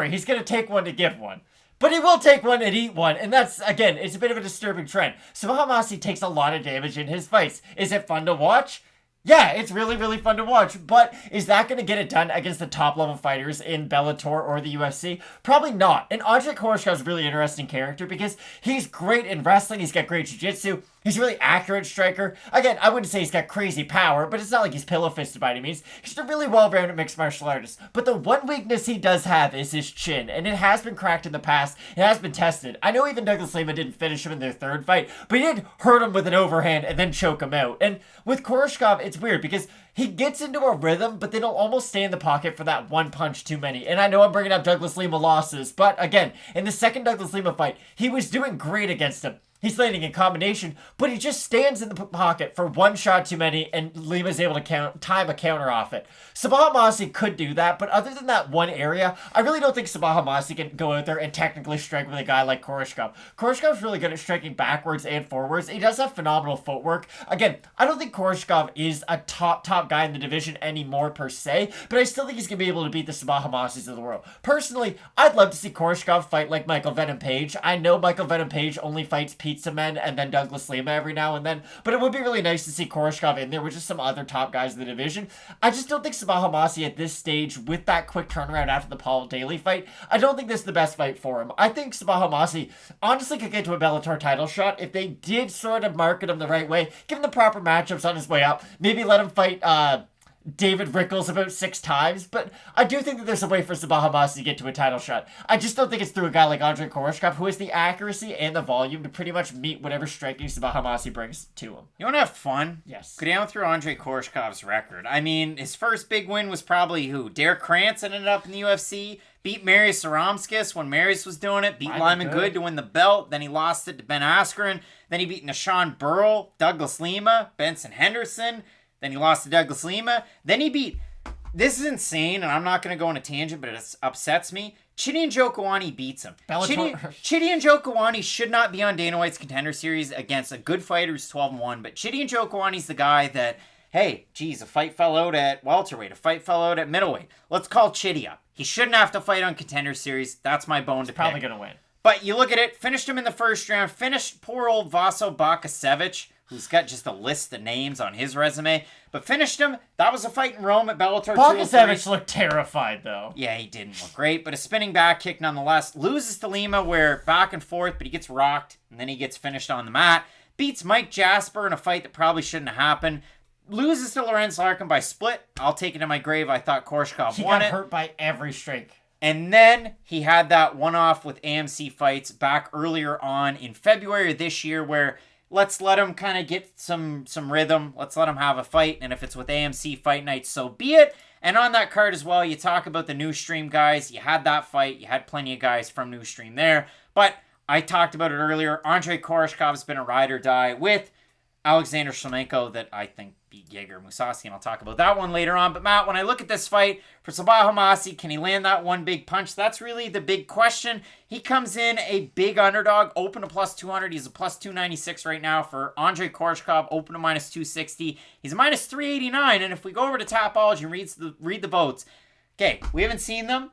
he's gonna take one to give one. But he will take one and eat one, and that's, again, it's a bit of a disturbing trend. Sabah Homasi takes a lot of damage in his fights. Is it fun to watch? Yeah, it's really, really fun to watch, but is that going to get it done against the top-level fighters in Bellator or the UFC? Probably not. And Andrey Koreshkov is a really interesting character because he's great in wrestling, he's got great jiu-jitsu, he's a really accurate striker. Again, I wouldn't say he's got crazy power, but it's not like he's pillow-fisted by any means. He's a really well-rounded mixed martial artist. But the one weakness he does have is his chin, and it has been cracked in the past. It has been tested. I know even Douglas Lima didn't finish him in their third fight, but he did hurt him with an overhand and then choke him out. And with Koreshkov, it's weird because he gets into a rhythm, but then he'll almost stay in the pocket for that one punch too many. And I know I'm bringing up Douglas Lima losses, but again, in the second Douglas Lima fight, he was doing great against him. He's landing in combination, but he just stands in the pocket for one shot too many, and Lima's able to time a counter off it. Sabah Homasi could do that, but other than that one area, I really don't think Sabah Homasi can go out there and technically strike with a guy like Koreshkov. Koreshkov's really good at striking backwards and forwards. He does have phenomenal footwork. Again, I don't think Koreshkov is a top guy in the division anymore per se, but I still think he's going to be able to beat the Sabah Homasis of the world. Personally, I'd love to see Koreshkov fight like Michael Venom Page. I know Michael Venom Page only fights Pizza Men and then Douglas Lima every now and then, but it would be really nice to see Koreshkov in there with just some other top guys in the division. I just don't think Sabah Homasi at this stage, with that quick turnaround after the Paul Daly fight, I don't think this is the best fight for him. I think Sabah Homasi honestly could get to a Bellator title shot if they did sort of market him the right way, give him the proper matchups on his way up, maybe let him fight David Rickles about 6 times, but I do think that there's a way for Sabah Homasi to get to a title shot. I just don't think it's through a guy like Andrey Koreshkov, who has the accuracy and the volume to pretty much meet whatever striking Sabah Homasi brings to him. You want to have fun? Yes. Go down through Andrey Koreshkov's record. I mean, his first big win was probably who? Derek Cranston ended up in the UFC, beat Marius Aramskis when Marius was doing it, beat Lyman Good to win the belt, then he lost it to Ben Askren, then he beat Nishan Burrell, Douglas Lima, Benson Henderson, then he lost to Douglas Lima. Then he beat, this is insane, and I'm not going to go on a tangent, but it upsets me. Chidi Njokuani beats him. Chidi Njokuani should not be on Dana White's Contender Series against a good fighter who's 12-1, but Chidi Njokuani's the guy that, hey, geez, a fight fell out at welterweight, a fight fell out at middleweight. Let's call Chidi up. He shouldn't have to fight on Contender Series. That's my bone to pick. Probably going to win. But you look at it, finished him in the first round, finished poor old Vaso Bakasevich. who's got just a list of names on his resume, but finished him. That was a fight in Rome at Bellator 203. Bogusevich looked terrified, though. Yeah, he didn't look great, but a spinning back kick nonetheless. Loses to Lima, where back and forth, but he gets rocked, and then he gets finished on the mat. Beats Mike Jasper in a fight that probably shouldn't have happened. Loses to Lorenz Larkin by split. I'll take it in my grave. I thought Koreshkov won it. He got hurt by every strike. And then he had that one-off with AMC fights back earlier on in February of this year where let's let him kind of get some rhythm. Let's let him have a fight. And if it's with AMC Fight Night, so be it. And on that card as well, you talk about the New Stream guys. You had that fight. You had plenty of guys from New Stream there. But I talked about it earlier. Andrey Koreshkov has been a ride or die with Alexander Shlemenko that I think beat Gegard Mousasi, and I'll talk about that one later on. But Matt, when I look at this fight for Sabah Homasi, can he land that one big punch? That's really the big question. He comes in a big underdog, open to plus 200. He's a plus 296 right now for Andrey Koreshkov, open to minus 260. He's a minus 389, and if we go over to Tapology and read the votes, okay, we haven't seen them.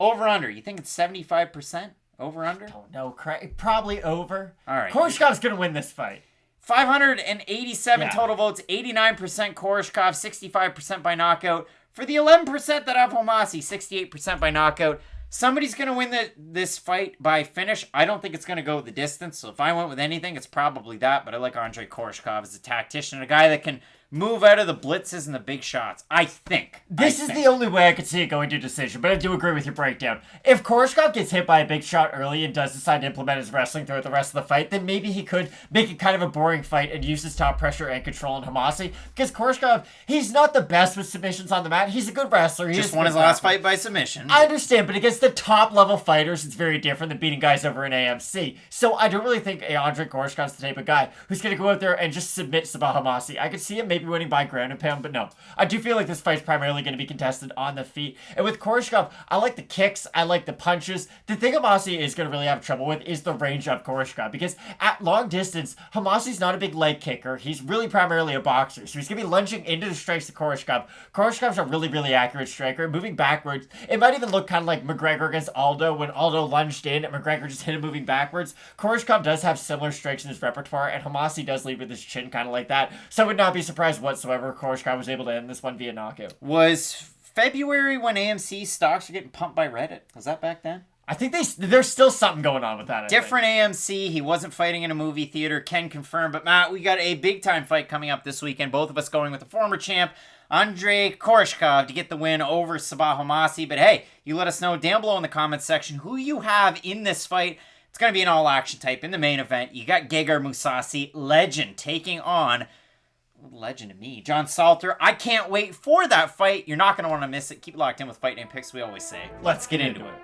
Over under, you think it's 75%? Over under? Don't know, probably over. All right. Koreshkov's gonna win this fight. 587 total votes, 89% Koreshkov, 65% by knockout. For the 11% that have Homasi, 68% by knockout. Somebody's going to win this fight by finish. I don't think it's going to go the distance. So if I went with anything, it's probably that. But I like Andrey Koreshkov as a tactician, a guy that can move out of the blitzes and the big shots. I think. This is the only way I could see it going to decision, but I do agree with your breakdown. If Koreshkov gets hit by a big shot early and does decide to implement his wrestling throughout the rest of the fight, then maybe he could make it kind of a boring fight and use his top pressure and control on Homasi. Because Koreshkov, he's not the best with submissions on the mat. He's a good wrestler. He just won his last fight by submission. I understand, but against the top level fighters, it's very different than beating guys over in AMC. So I don't really think Andrey Koreshkov's the type of guy who's going to go out there and just submit Sabah Homasi. I could see him maybe winning by ground and pound, but no. I do feel like this fight's primarily going to be contested on the feet. And with Koreshkov, I like the kicks, I like the punches. The thing Homasi is going to really have trouble with is the range of Koreshkov, because at long distance, Homasi's not a big leg kicker. He's really primarily a boxer, so he's going to be lunging into the strikes of Koreshkov. Koreshkov's a really, really accurate striker. Moving backwards, it might even look kind of like McGregor against Aldo when Aldo lunged in and McGregor just hit him moving backwards. Koreshkov does have similar strikes in his repertoire, and Homasi does lead with his chin kind of like that, so I would not be surprised whatsoever if Koreshkov was able to end this one via knockout. Was February when AMC stocks were getting pumped by Reddit? Was that back then? I think there's still something going on with that. Different AMC. He wasn't fighting in a movie theater. Can confirm. But Matt, we got a big time fight coming up this weekend. Both of us going with the former champ, Andrey Koreshkov, to get the win over Sabah Homasi. But hey, you let us know down below in the comments section who you have in this fight. It's going to be an all-action type in the main event. You got Gegard Mousasi, legend, taking on legend to me, John Salter. I can't wait for that fight. You're not going to want to miss it. Keep locked in with Fight Name Picks, we always say. Let's get into it.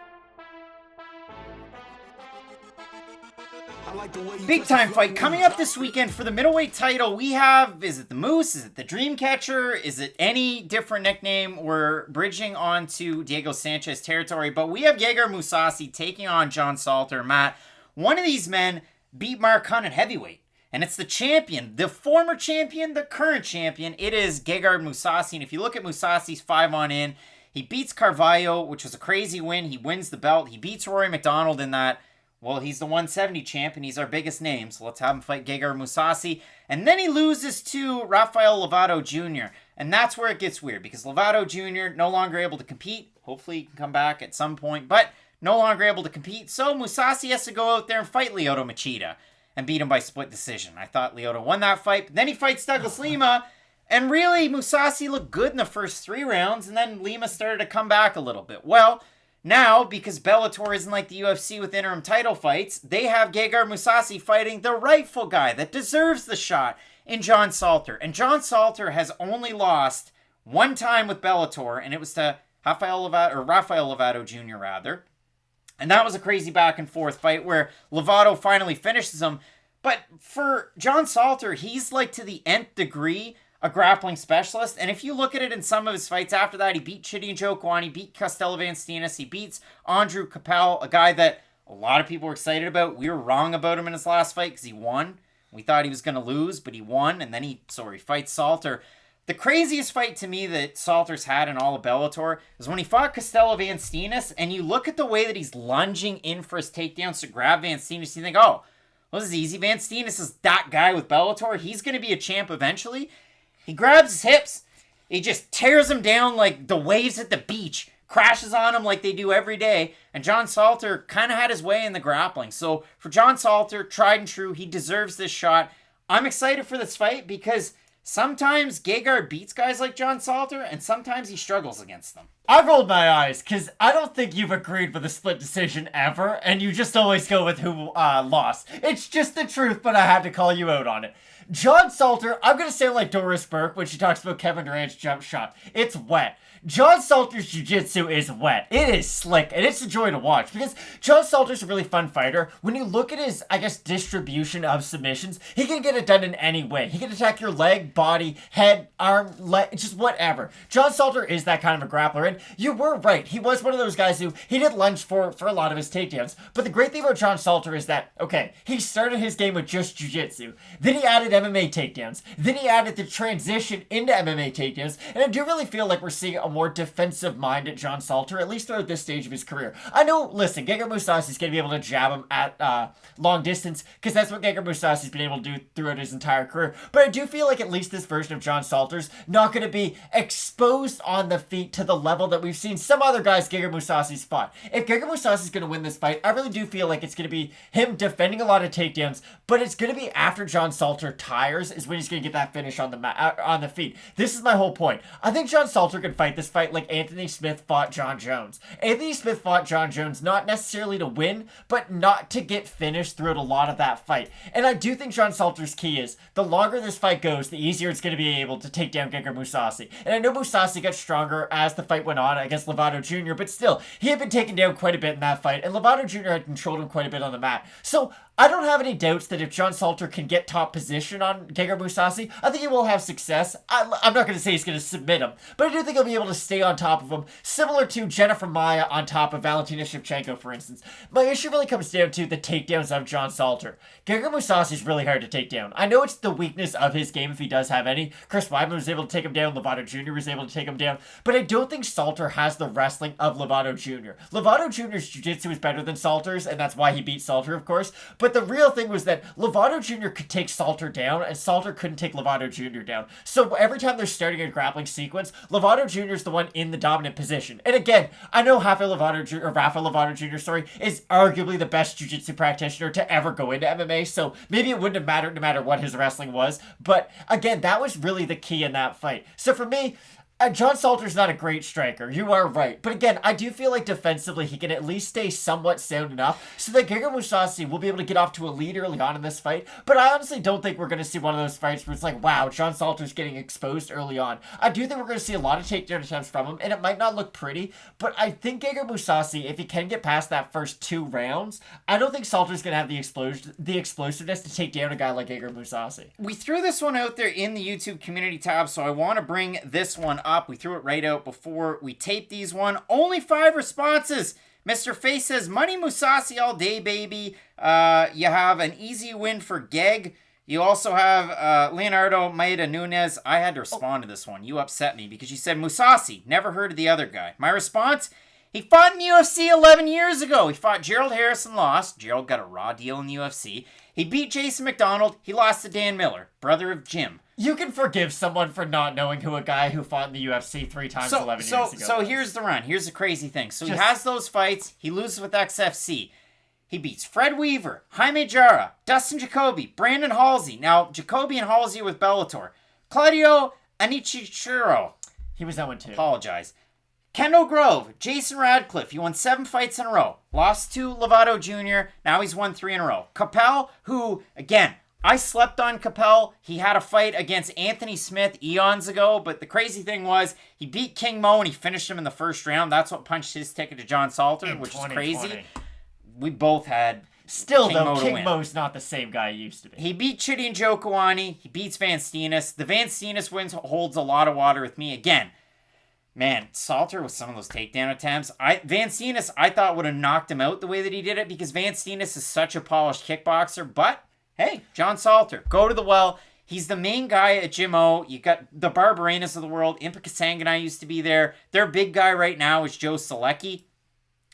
Big time fight coming up this weekend for the middleweight title. We have, is it the Moose? Is it the Dreamcatcher? Is it any different nickname? We're bridging onto Diego Sanchez territory, but we have Gegard Mousasi taking on John Salter. Matt, one of these men beat Mark Hunt at heavyweight, and it's the champion, the former champion, the current champion. It is Gegard Mousasi, and if you look at Mousasi's 5-on in, he beats Carvalho, which was a crazy win. He wins the belt. He beats Rory MacDonald in that. Well, he's the 170 champ, and he's our biggest name, so let's have him fight Gegard Mousasi. And then he loses to Rafael Lovato Jr., and that's where it gets weird, because Lovato Jr. no longer able to compete. Hopefully he can come back at some point, but no longer able to compete. So Mousasi has to go out there and fight Lyoto Machida and beat him by split decision. I thought Lyoto won that fight, but then he fights Douglas Lima, and really, Mousasi looked good in the first 3 rounds, and then Lima started to come back a little bit. Well, now, because Bellator isn't like the UFC with interim title fights, they have Gegard Mousasi fighting the rightful guy that deserves the shot in John Salter. And John Salter has only lost 1 time with Bellator, and it was to Rafael Lovato Jr. rather. And that was a crazy back and forth fight where Lovato finally finishes him. But for John Salter, he's like to the nth degree a grappling specialist, and if you look at it in some of his fights after that, he beat Chidi Njokuani, he beat Costello Van Steenis, he beats Andrew Capel, a guy that a lot of people were excited about. We were wrong about him in his last fight because he won. We thought he was going to lose, but he won, and then he fights Salter. The craziest fight to me that Salter's had in all of Bellator is when he fought Costello Van Steenis, and you look at the way that he's lunging in for his takedowns to grab Van Steenis, you think, oh, Well, this is easy. Van Steenis is that guy with Bellator. He's going to be a champ eventually. He grabs his hips. He just tears him down like the waves at the beach. Crashes on him like they do every day. And John Salter kind of had his way in the grappling. So for John Salter, tried and true, he deserves this shot. I'm excited for this fight because sometimes Gegard beats guys like John Salter, and sometimes he struggles against them. I rolled my eyes because I don't think you've agreed with a split decision ever, and you just always go with who lost. It's just the truth, but I had to call you out on it. John Salter, I'm going to sound like Doris Burke when she talks about Kevin Durant's jump shot. It's wet. John Salter's jiu-jitsu is wet. It is slick, and it's a joy to watch because John Salter's a really fun fighter. When you look at his, distribution of submissions, he can get it done in any way. He can attack your leg, body, head, arm, leg, just whatever. John Salter is that kind of a grappler, and you were right. He was one of those guys who, he did lunge for a lot of his takedowns, but the great thing about John Salter is that, okay, he started his game with just jiu-jitsu. Then he added MMA takedowns. Then he added the transition into MMA takedowns, and I do really feel like we're seeing a more defensive mind at John Salter, at least throughout this stage of his career. I know, listen, Gegard Mousasi is going to be able to jab him at long distance, because that's what Gegard Mousasi's been able to do throughout his entire career. But I do feel like at least this version of John Salter's not going to be exposed on the feet to the level that we've seen some other guys Gegard Mousasi's fought. If Gegard Mousasi's going to win this fight, I really do feel like it's going to be him defending a lot of takedowns, but it's going to be after John Salter tires is when he's going to get that finish on the feet. This is my whole point. I think John Salter can fight this fight like Anthony Smith fought John Jones. Anthony Smith fought John Jones not necessarily to win, but not to get finished throughout a lot of that fight. And I do think John Salter's key is the longer this fight goes, the easier it's going to be able to take down Gegard Mousasi. And I know Mousasi got stronger as the fight went on against Lovato Jr., but still, he had been taken down quite a bit in that fight, and Lovato Jr. had controlled him quite a bit on the mat. So I don't have any doubts that if John Salter can get top position on Gegard Mousasi, I think he will have success. I'm not going to say he's going to submit him, but I do think he'll be able to stay on top of him, similar to Jennifer Maia on top of Valentina Shevchenko, for instance. My issue really comes down to the takedowns of John Salter. Gegard Mousasi is really hard to take down. I know it's the weakness of his game if he does have any. Chris Weidman was able to take him down, Lovato Jr. was able to take him down, but I don't think Salter has the wrestling of Lovato Jr. Lovato Jr.'s jiu-jitsu is better than Salter's, and that's why he beat Salter, of course, but the real thing was that Lovato Jr. could take Salter down, and Salter couldn't take Lovato Jr. down. So every time they're starting a grappling sequence, Lovato Jr. is the one in the dominant position. And again, I know Rafa Lovato Jr., is arguably the best jiu-jitsu practitioner to ever go into MMA, so maybe it wouldn't have mattered no matter what his wrestling was. But again, that was really the key in that fight. So for me, John Salter's not a great striker. You are right. But again, I do feel like defensively he can at least stay somewhat sound enough so that Gegard Mousasi will be able to get off to a lead early on in this fight. But I honestly don't think we're going to see one of those fights where it's like, wow, John Salter's getting exposed early on. I do think we're going to see a lot of takedown attempts from him, and it might not look pretty, but I think Gegard Mousasi, if he can get past that first 2 rounds, I don't think Salter's going to have the explosiveness to take down a guy like Gegard Mousasi. We threw this one out there in the YouTube community tab, so I want to bring this one up. We threw it right out before we taped these one. Only 5 responses. Mr. Face says, Money Mousasi all day, baby. You have an easy win for Geg. You also have Leonardo Maida Nunez. I had to respond to this one. You upset me because you said Mousasi. Never heard of the other guy. My response? He fought in the UFC 11 years ago. He fought Gerald Harrison, lost. Gerald got a raw deal in the UFC. He beat Jason MacDonald. He lost to Dan Miller, brother of Jim. You can forgive someone for not knowing who a guy who fought in the UFC 3 times 11 years ago So was. here's the run. Here's the crazy thing. So he has those fights. He loses with XFC. He beats Fred Weaver, Jaime Jara, Dustin Jacoby, Brandon Halsey. Now, Jacoby and Halsey with Bellator. Claudio Anichiro. He was that one too. Apologize. Kendall Grove, Jason Radcliffe. He won 7 fights in a row. Lost to Lovato Jr. Now he's won 3 in a row. Capel, who, again, I slept on Capel. He had a fight against Anthony Smith eons ago, but the crazy thing was he beat King Mo and he finished him in the first round. That's what punched his ticket to John Salter, which is crazy. We both had King Mo's not the same guy he used to be. He beat Chidi Njokuani. He beats Van Steenis. The Van Steenis wins holds a lot of water with me. Again, man, Salter with some of those takedown attempts. Van Steenis, I thought would have knocked him out the way that he did it because Van Steenis is such a polished kickboxer, but hey, John Salter, go to the well. He's the main guy at Gym O. You got the Barbarenas of the world. Impa Kasanganay used to be there. Their big guy right now is Joe Selecki.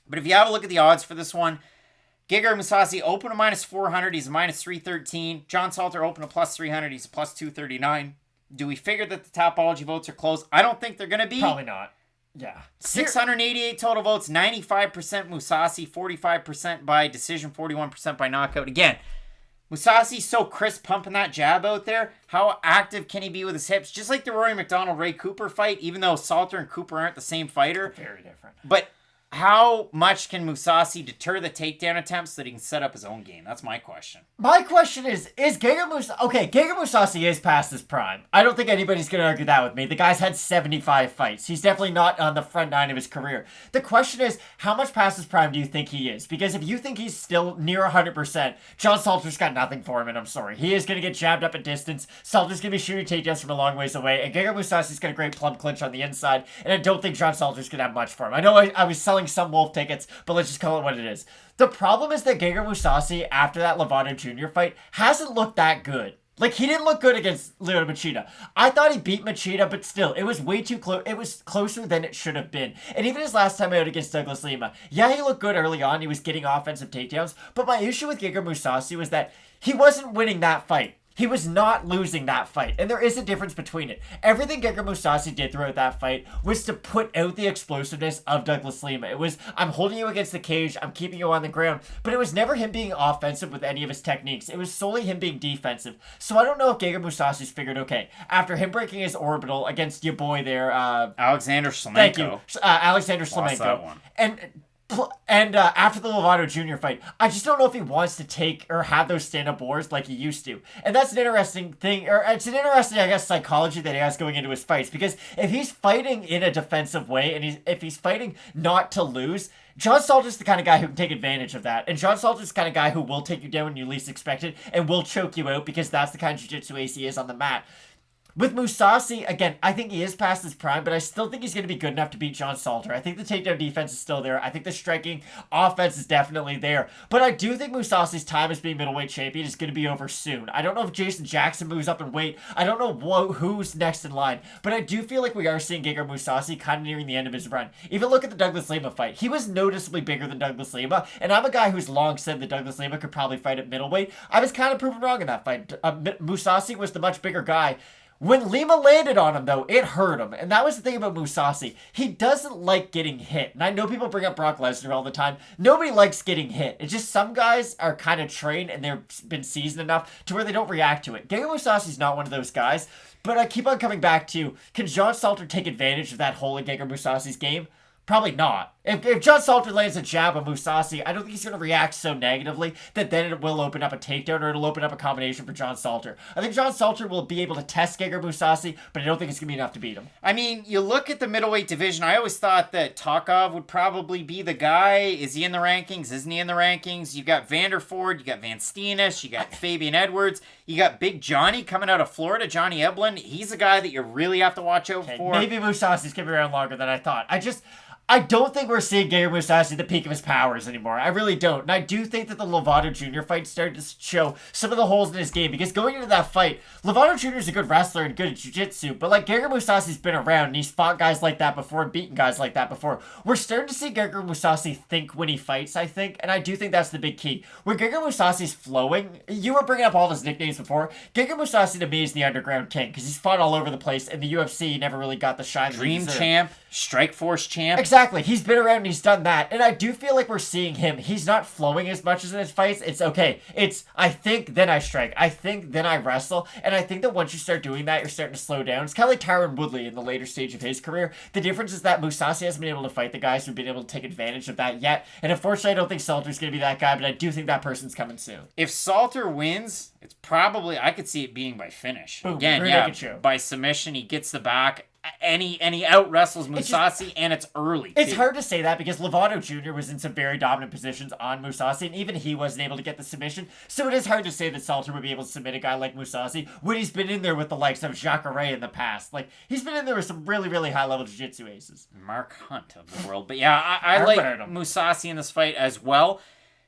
But if you have a look at the odds for this one, Gegard Mousasi open to -400. He's a -313. John Salter open to +300. He's a +239. Do we figure that the Tapology votes are close? I don't think they're going to be. Probably not. Yeah. 688 total votes, 95% Mousasi, 45% by decision, 41% by knockout. Again, Mousasi's so crisp pumping that jab out there. How active can he be with his hips? Just like the Rory MacDonald-Ray Cooper fight, even though Salter and Cooper aren't the same fighter. Very different. But how much can Mousasi deter the takedown attempts so that he can set up his own game? That's my question. My question is Gegard Mousasi... Okay, Gegard Mousasi is past his prime. I don't think anybody's going to argue that with me. The guy's had 75 fights. He's definitely not on the front nine of his career. The question is, how much past his prime do you think he is? Because if you think he's still near 100%, John Salter's got nothing for him, and I'm sorry. He is going to get jabbed up at distance. Salter's going to be shooting takedowns from a long ways away, and Gegard Mousasi's got a great plumb clinch on the inside, and I don't think John Salter's going to have much for him. I know I was selling some Wolf tickets, but let's just call it what it is. The problem is that Gegard Mousasi, after that Lovato Jr. fight, hasn't looked that good. Like, he didn't look good against Lyoto Machida. I thought he beat Machida, but still, it was way too close. It was closer than it should have been. And even his last time out against Douglas Lima, yeah, he looked good early on. He was getting offensive takedowns. But my issue with Gegard Mousasi was that he wasn't winning that fight. He was not losing that fight, and there is a difference between it. Everything Gegard Mousasi did throughout that fight was to put out the explosiveness of Douglas Lima. It was, I'm holding you against the cage, I'm keeping you on the ground, but it was never him being offensive with any of his techniques. It was solely him being defensive. So I don't know if Gegard Mousasi's figured, okay, after him breaking his orbital against your boy there, Alexander Shlemenko. Thank you, Alexander Shlemenko. That one. And after the Lovato Jr. fight, I just don't know if he wants to take or have those stand-up wars like he used to. And that's an interesting thing, or it's an interesting, I guess, psychology that he has going into his fights. Because if he's fighting in a defensive way, and if he's fighting not to lose, John Salter's the kind of guy who can take advantage of that. And John Salter's the kind of guy who will take you down when you least expect it, and will choke you out, because that's the kind of jiu-jitsu ace he is on the mat. With Mousasi, again, I think he is past his prime, but I still think he's going to be good enough to beat John Salter. I think the takedown defense is still there. I think the striking offense is definitely there. But I do think Mousasi's time as being middleweight champion is going to be over soon. I don't know if Jason Jackson moves up in weight. I don't know who's next in line. But I do feel like we are seeing Gegard Mousasi kind of nearing the end of his run. Even look at the Douglas Lima fight. He was noticeably bigger than Douglas Lima. And I'm a guy who's long said that Douglas Lima could probably fight at middleweight. I was kind of proven wrong in that fight. Mousasi was the much bigger guy. When Lima landed on him, though, it hurt him. And that was the thing about Mousasi. He doesn't like getting hit. And I know people bring up Brock Lesnar all the time. Nobody likes getting hit. It's just some guys are kind of trained and they've been seasoned enough to where they don't react to it. Gegard Mousasi's not one of those guys. But I keep on coming back to, can John Salter take advantage of that hole in Gegard Mousasi's game? Probably not. If John Salter lands a jab on Mousasi, I don't think he's going to react so negatively that then it will open up a takedown or it'll open up a combination for John Salter. I think John Salter will be able to test Gegard Mousasi, but I don't think it's going to be enough to beat him. I mean, you look at the middleweight division, I always thought that Takov would probably be the guy. Is he in the rankings? Isn't he in the rankings? You got Vanderford, you got Van Steenis, you got Fabian Edwards, you got Big Johnny coming out of Florida, Johnny Eblin. He's a guy that you really have to watch out for. Maybe Mousasi's going to be around longer than I thought. I don't think we're seeing Gegard Mousasi at the peak of his powers anymore. I really don't. And I do think that the Lovato Jr. fight started to show some of the holes in his game. Because going into that fight, Lovato Jr. is a good wrestler and good at jiu-jitsu. But like Gegard Mousasi's been around and he's fought guys like that before and beaten guys like that before. We're starting to see Gegard Mousasi think when he fights, I think. And I do think that's the big key. Where Gegard Mousasi's flowing, you were bringing up all of his nicknames before. Gegard Mousasi to me is the underground king. Because he's fought all over the place. In the UFC, he never really got the shine. Dream champ. Strikeforce champ. Exactly. He's been around and he's done that. And I do feel like we're seeing him. He's not flowing as much as in his fights. It's okay. It's, I think, then I strike. I think, then I wrestle. And I think that once you start doing that, you're starting to slow down. It's kind of like Tyron Woodley in the later stage of his career. The difference is that Mousasi hasn't been able to fight the guys who've been able to take advantage of that yet. And unfortunately, I don't think Salter's going to be that guy, but I do think that person's coming soon. If Salter wins, it's probably, I could see it being by finish. Boom, again, yeah, by submission, he gets the back. And he out wrestles Mousasi, and it's early. It's hard to say that because Lovato Jr. was in some very dominant positions on Mousasi, and even he wasn't able to get the submission. So it is hard to say that Salter would be able to submit a guy like Mousasi when he's been in there with the likes of Jacare in the past. Like, he's been in there with some really, really high-level jiu-jitsu aces. Mark Hunt of the world. But yeah, I like Mousasi in this fight as well.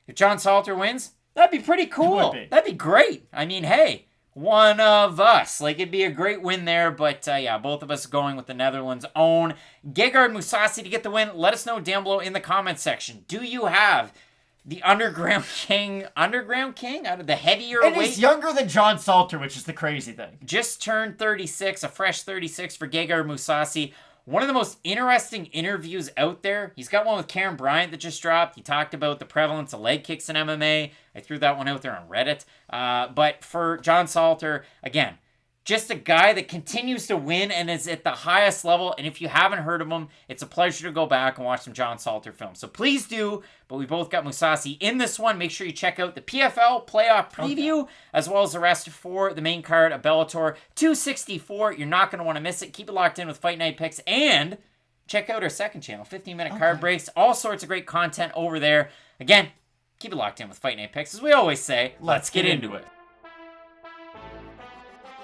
If John Salter wins, that'd be pretty cool. That'd be great. I mean, hey. One of us. Like, it'd be a great win there, but yeah, both of us going with the Netherlands' own Gegard Mousasi to get the win. Let us know down below in the comments section. Do you have the Underground King, out of the heavier And weight. he's younger than John Salter, which is the crazy thing. Just turned 36, a fresh 36 for Gegard Mousasi. One of the most interesting interviews out there. He's got one with Karen Bryant that just dropped. He talked about the prevalence of leg kicks in MMA. I threw that one out there on Reddit. But for John Salter, again, just a guy that continues to win and is at the highest level. And if you haven't heard of him, it's a pleasure to go back and watch some John Salter films. So please do. But we both got Mousasi in this one. Make sure you check out the PFL playoff preview, as well as the rest for the main card of Bellator 264. You're not going to want to miss it. Keep it locked in with Fight Night Picks. And check out our second channel, 15-minute card breaks. All sorts of great content over there. Again, keep it locked in with Fight Night Picks. As we always say, let's get into it.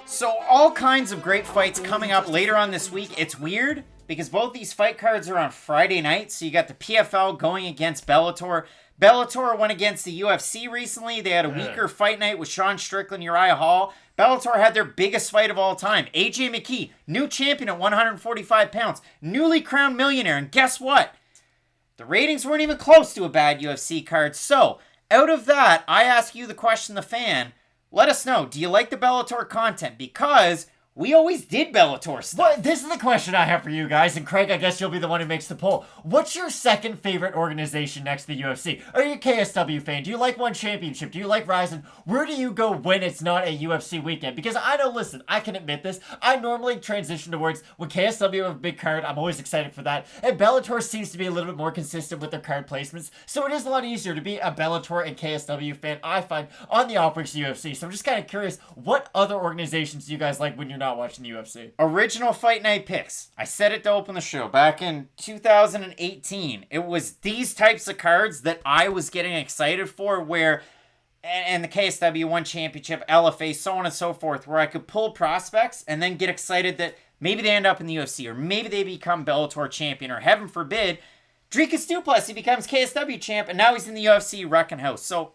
So all kinds of great fights coming up later on this week. It's weird because both these fight cards are on Friday night. So you got the PFL going against Bellator. Bellator went against the UFC recently. They had a weaker fight night with Sean Strickland, Uriah Hall. Bellator had their biggest fight of all time. AJ McKee, new champion at 145 pounds. Newly crowned millionaire. And guess what? The ratings weren't even close to a bad UFC card. So out of that, I ask you the question, the fan. Let us know. Do you like the Bellator content? Because we always did Bellator stuff. Well, this is the question I have for you guys, and Craig, I guess you'll be the one who makes the poll. What's your second favorite organization next to the UFC? Are you a KSW fan? Do you like One Championship? Do you like Ryzen? Where do you go when it's not a UFC weekend? Because I know, listen, I can admit this. I normally transition towards when KSW have a big card. I'm always excited for that. And Bellator seems to be a little bit more consistent with their card placements. So it is a lot easier to be a Bellator and KSW fan, I find, on the opposite UFC. So I'm just kind of curious, what other organizations do you guys like when you're not watching the UFC? Original Fight Night Picks. I said it to open the show back in 2018. It was these types of cards that I was getting excited for, where, and the KSW One Championship, LFA, so on and so forth, where I could pull prospects and then get excited that maybe they end up in the UFC, or maybe they become Bellator champion, or heaven forbid, Dricus Du Plessis becomes KSW champ, and now he's in the UFC wrecking house. So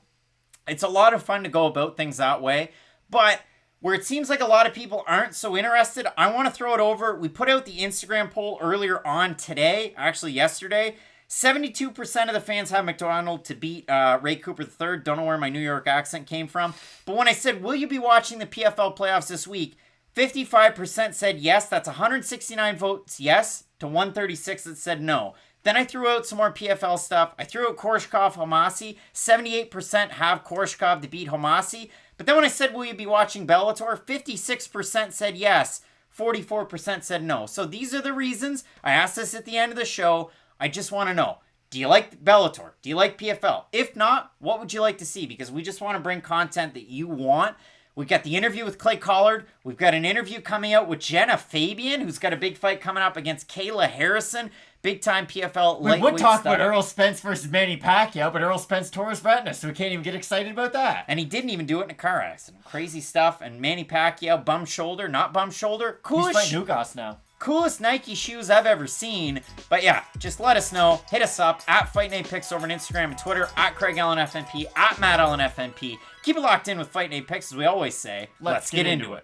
it's a lot of fun to go about things that way, but where it seems like a lot of people aren't so interested, I want to throw it over. We put out the Instagram poll earlier on today, actually yesterday. 72% of the fans have MacDonald to beat Ray Cooper III. Don't know where my New York accent came from. But when I said, will you be watching the PFL playoffs this week? 55% said yes. That's 169 votes yes to 136 that said no. Then I threw out some more PFL stuff. I threw out Koreshkov, Homasi. 78% have Koreshkov to beat Homasi. But then when I said, will you be watching Bellator? 56% said yes. 44% said no. So these are the reasons. I asked this at the end of the show. I just want to know. Do you like Bellator? Do you like PFL? If not, what would you like to see? Because we just want to bring content that you want. We've got the interview with Clay Collard. We've got an interview coming out with Jenna Fabian, who's got a big fight coming up against Kayla Harrison. Big-time PFL lightweight. We would talk about Errol Spence versus Manny Pacquiao, but Errol Spence tore his retina, so we can't even get excited about that. And he didn't even do it in a car accident. Crazy stuff. And Manny Pacquiao, bum shoulder, not bum shoulder. He's fighting Ugas now. Coolest Nike shoes I've ever seen. But yeah, just let us know. Hit us up at Fight Night Picks over on Instagram and Twitter, at Craig Allen FNP, at Matt Allen FNP. Keep it locked in with Fight Night Picks, as we always say. Let's get into it.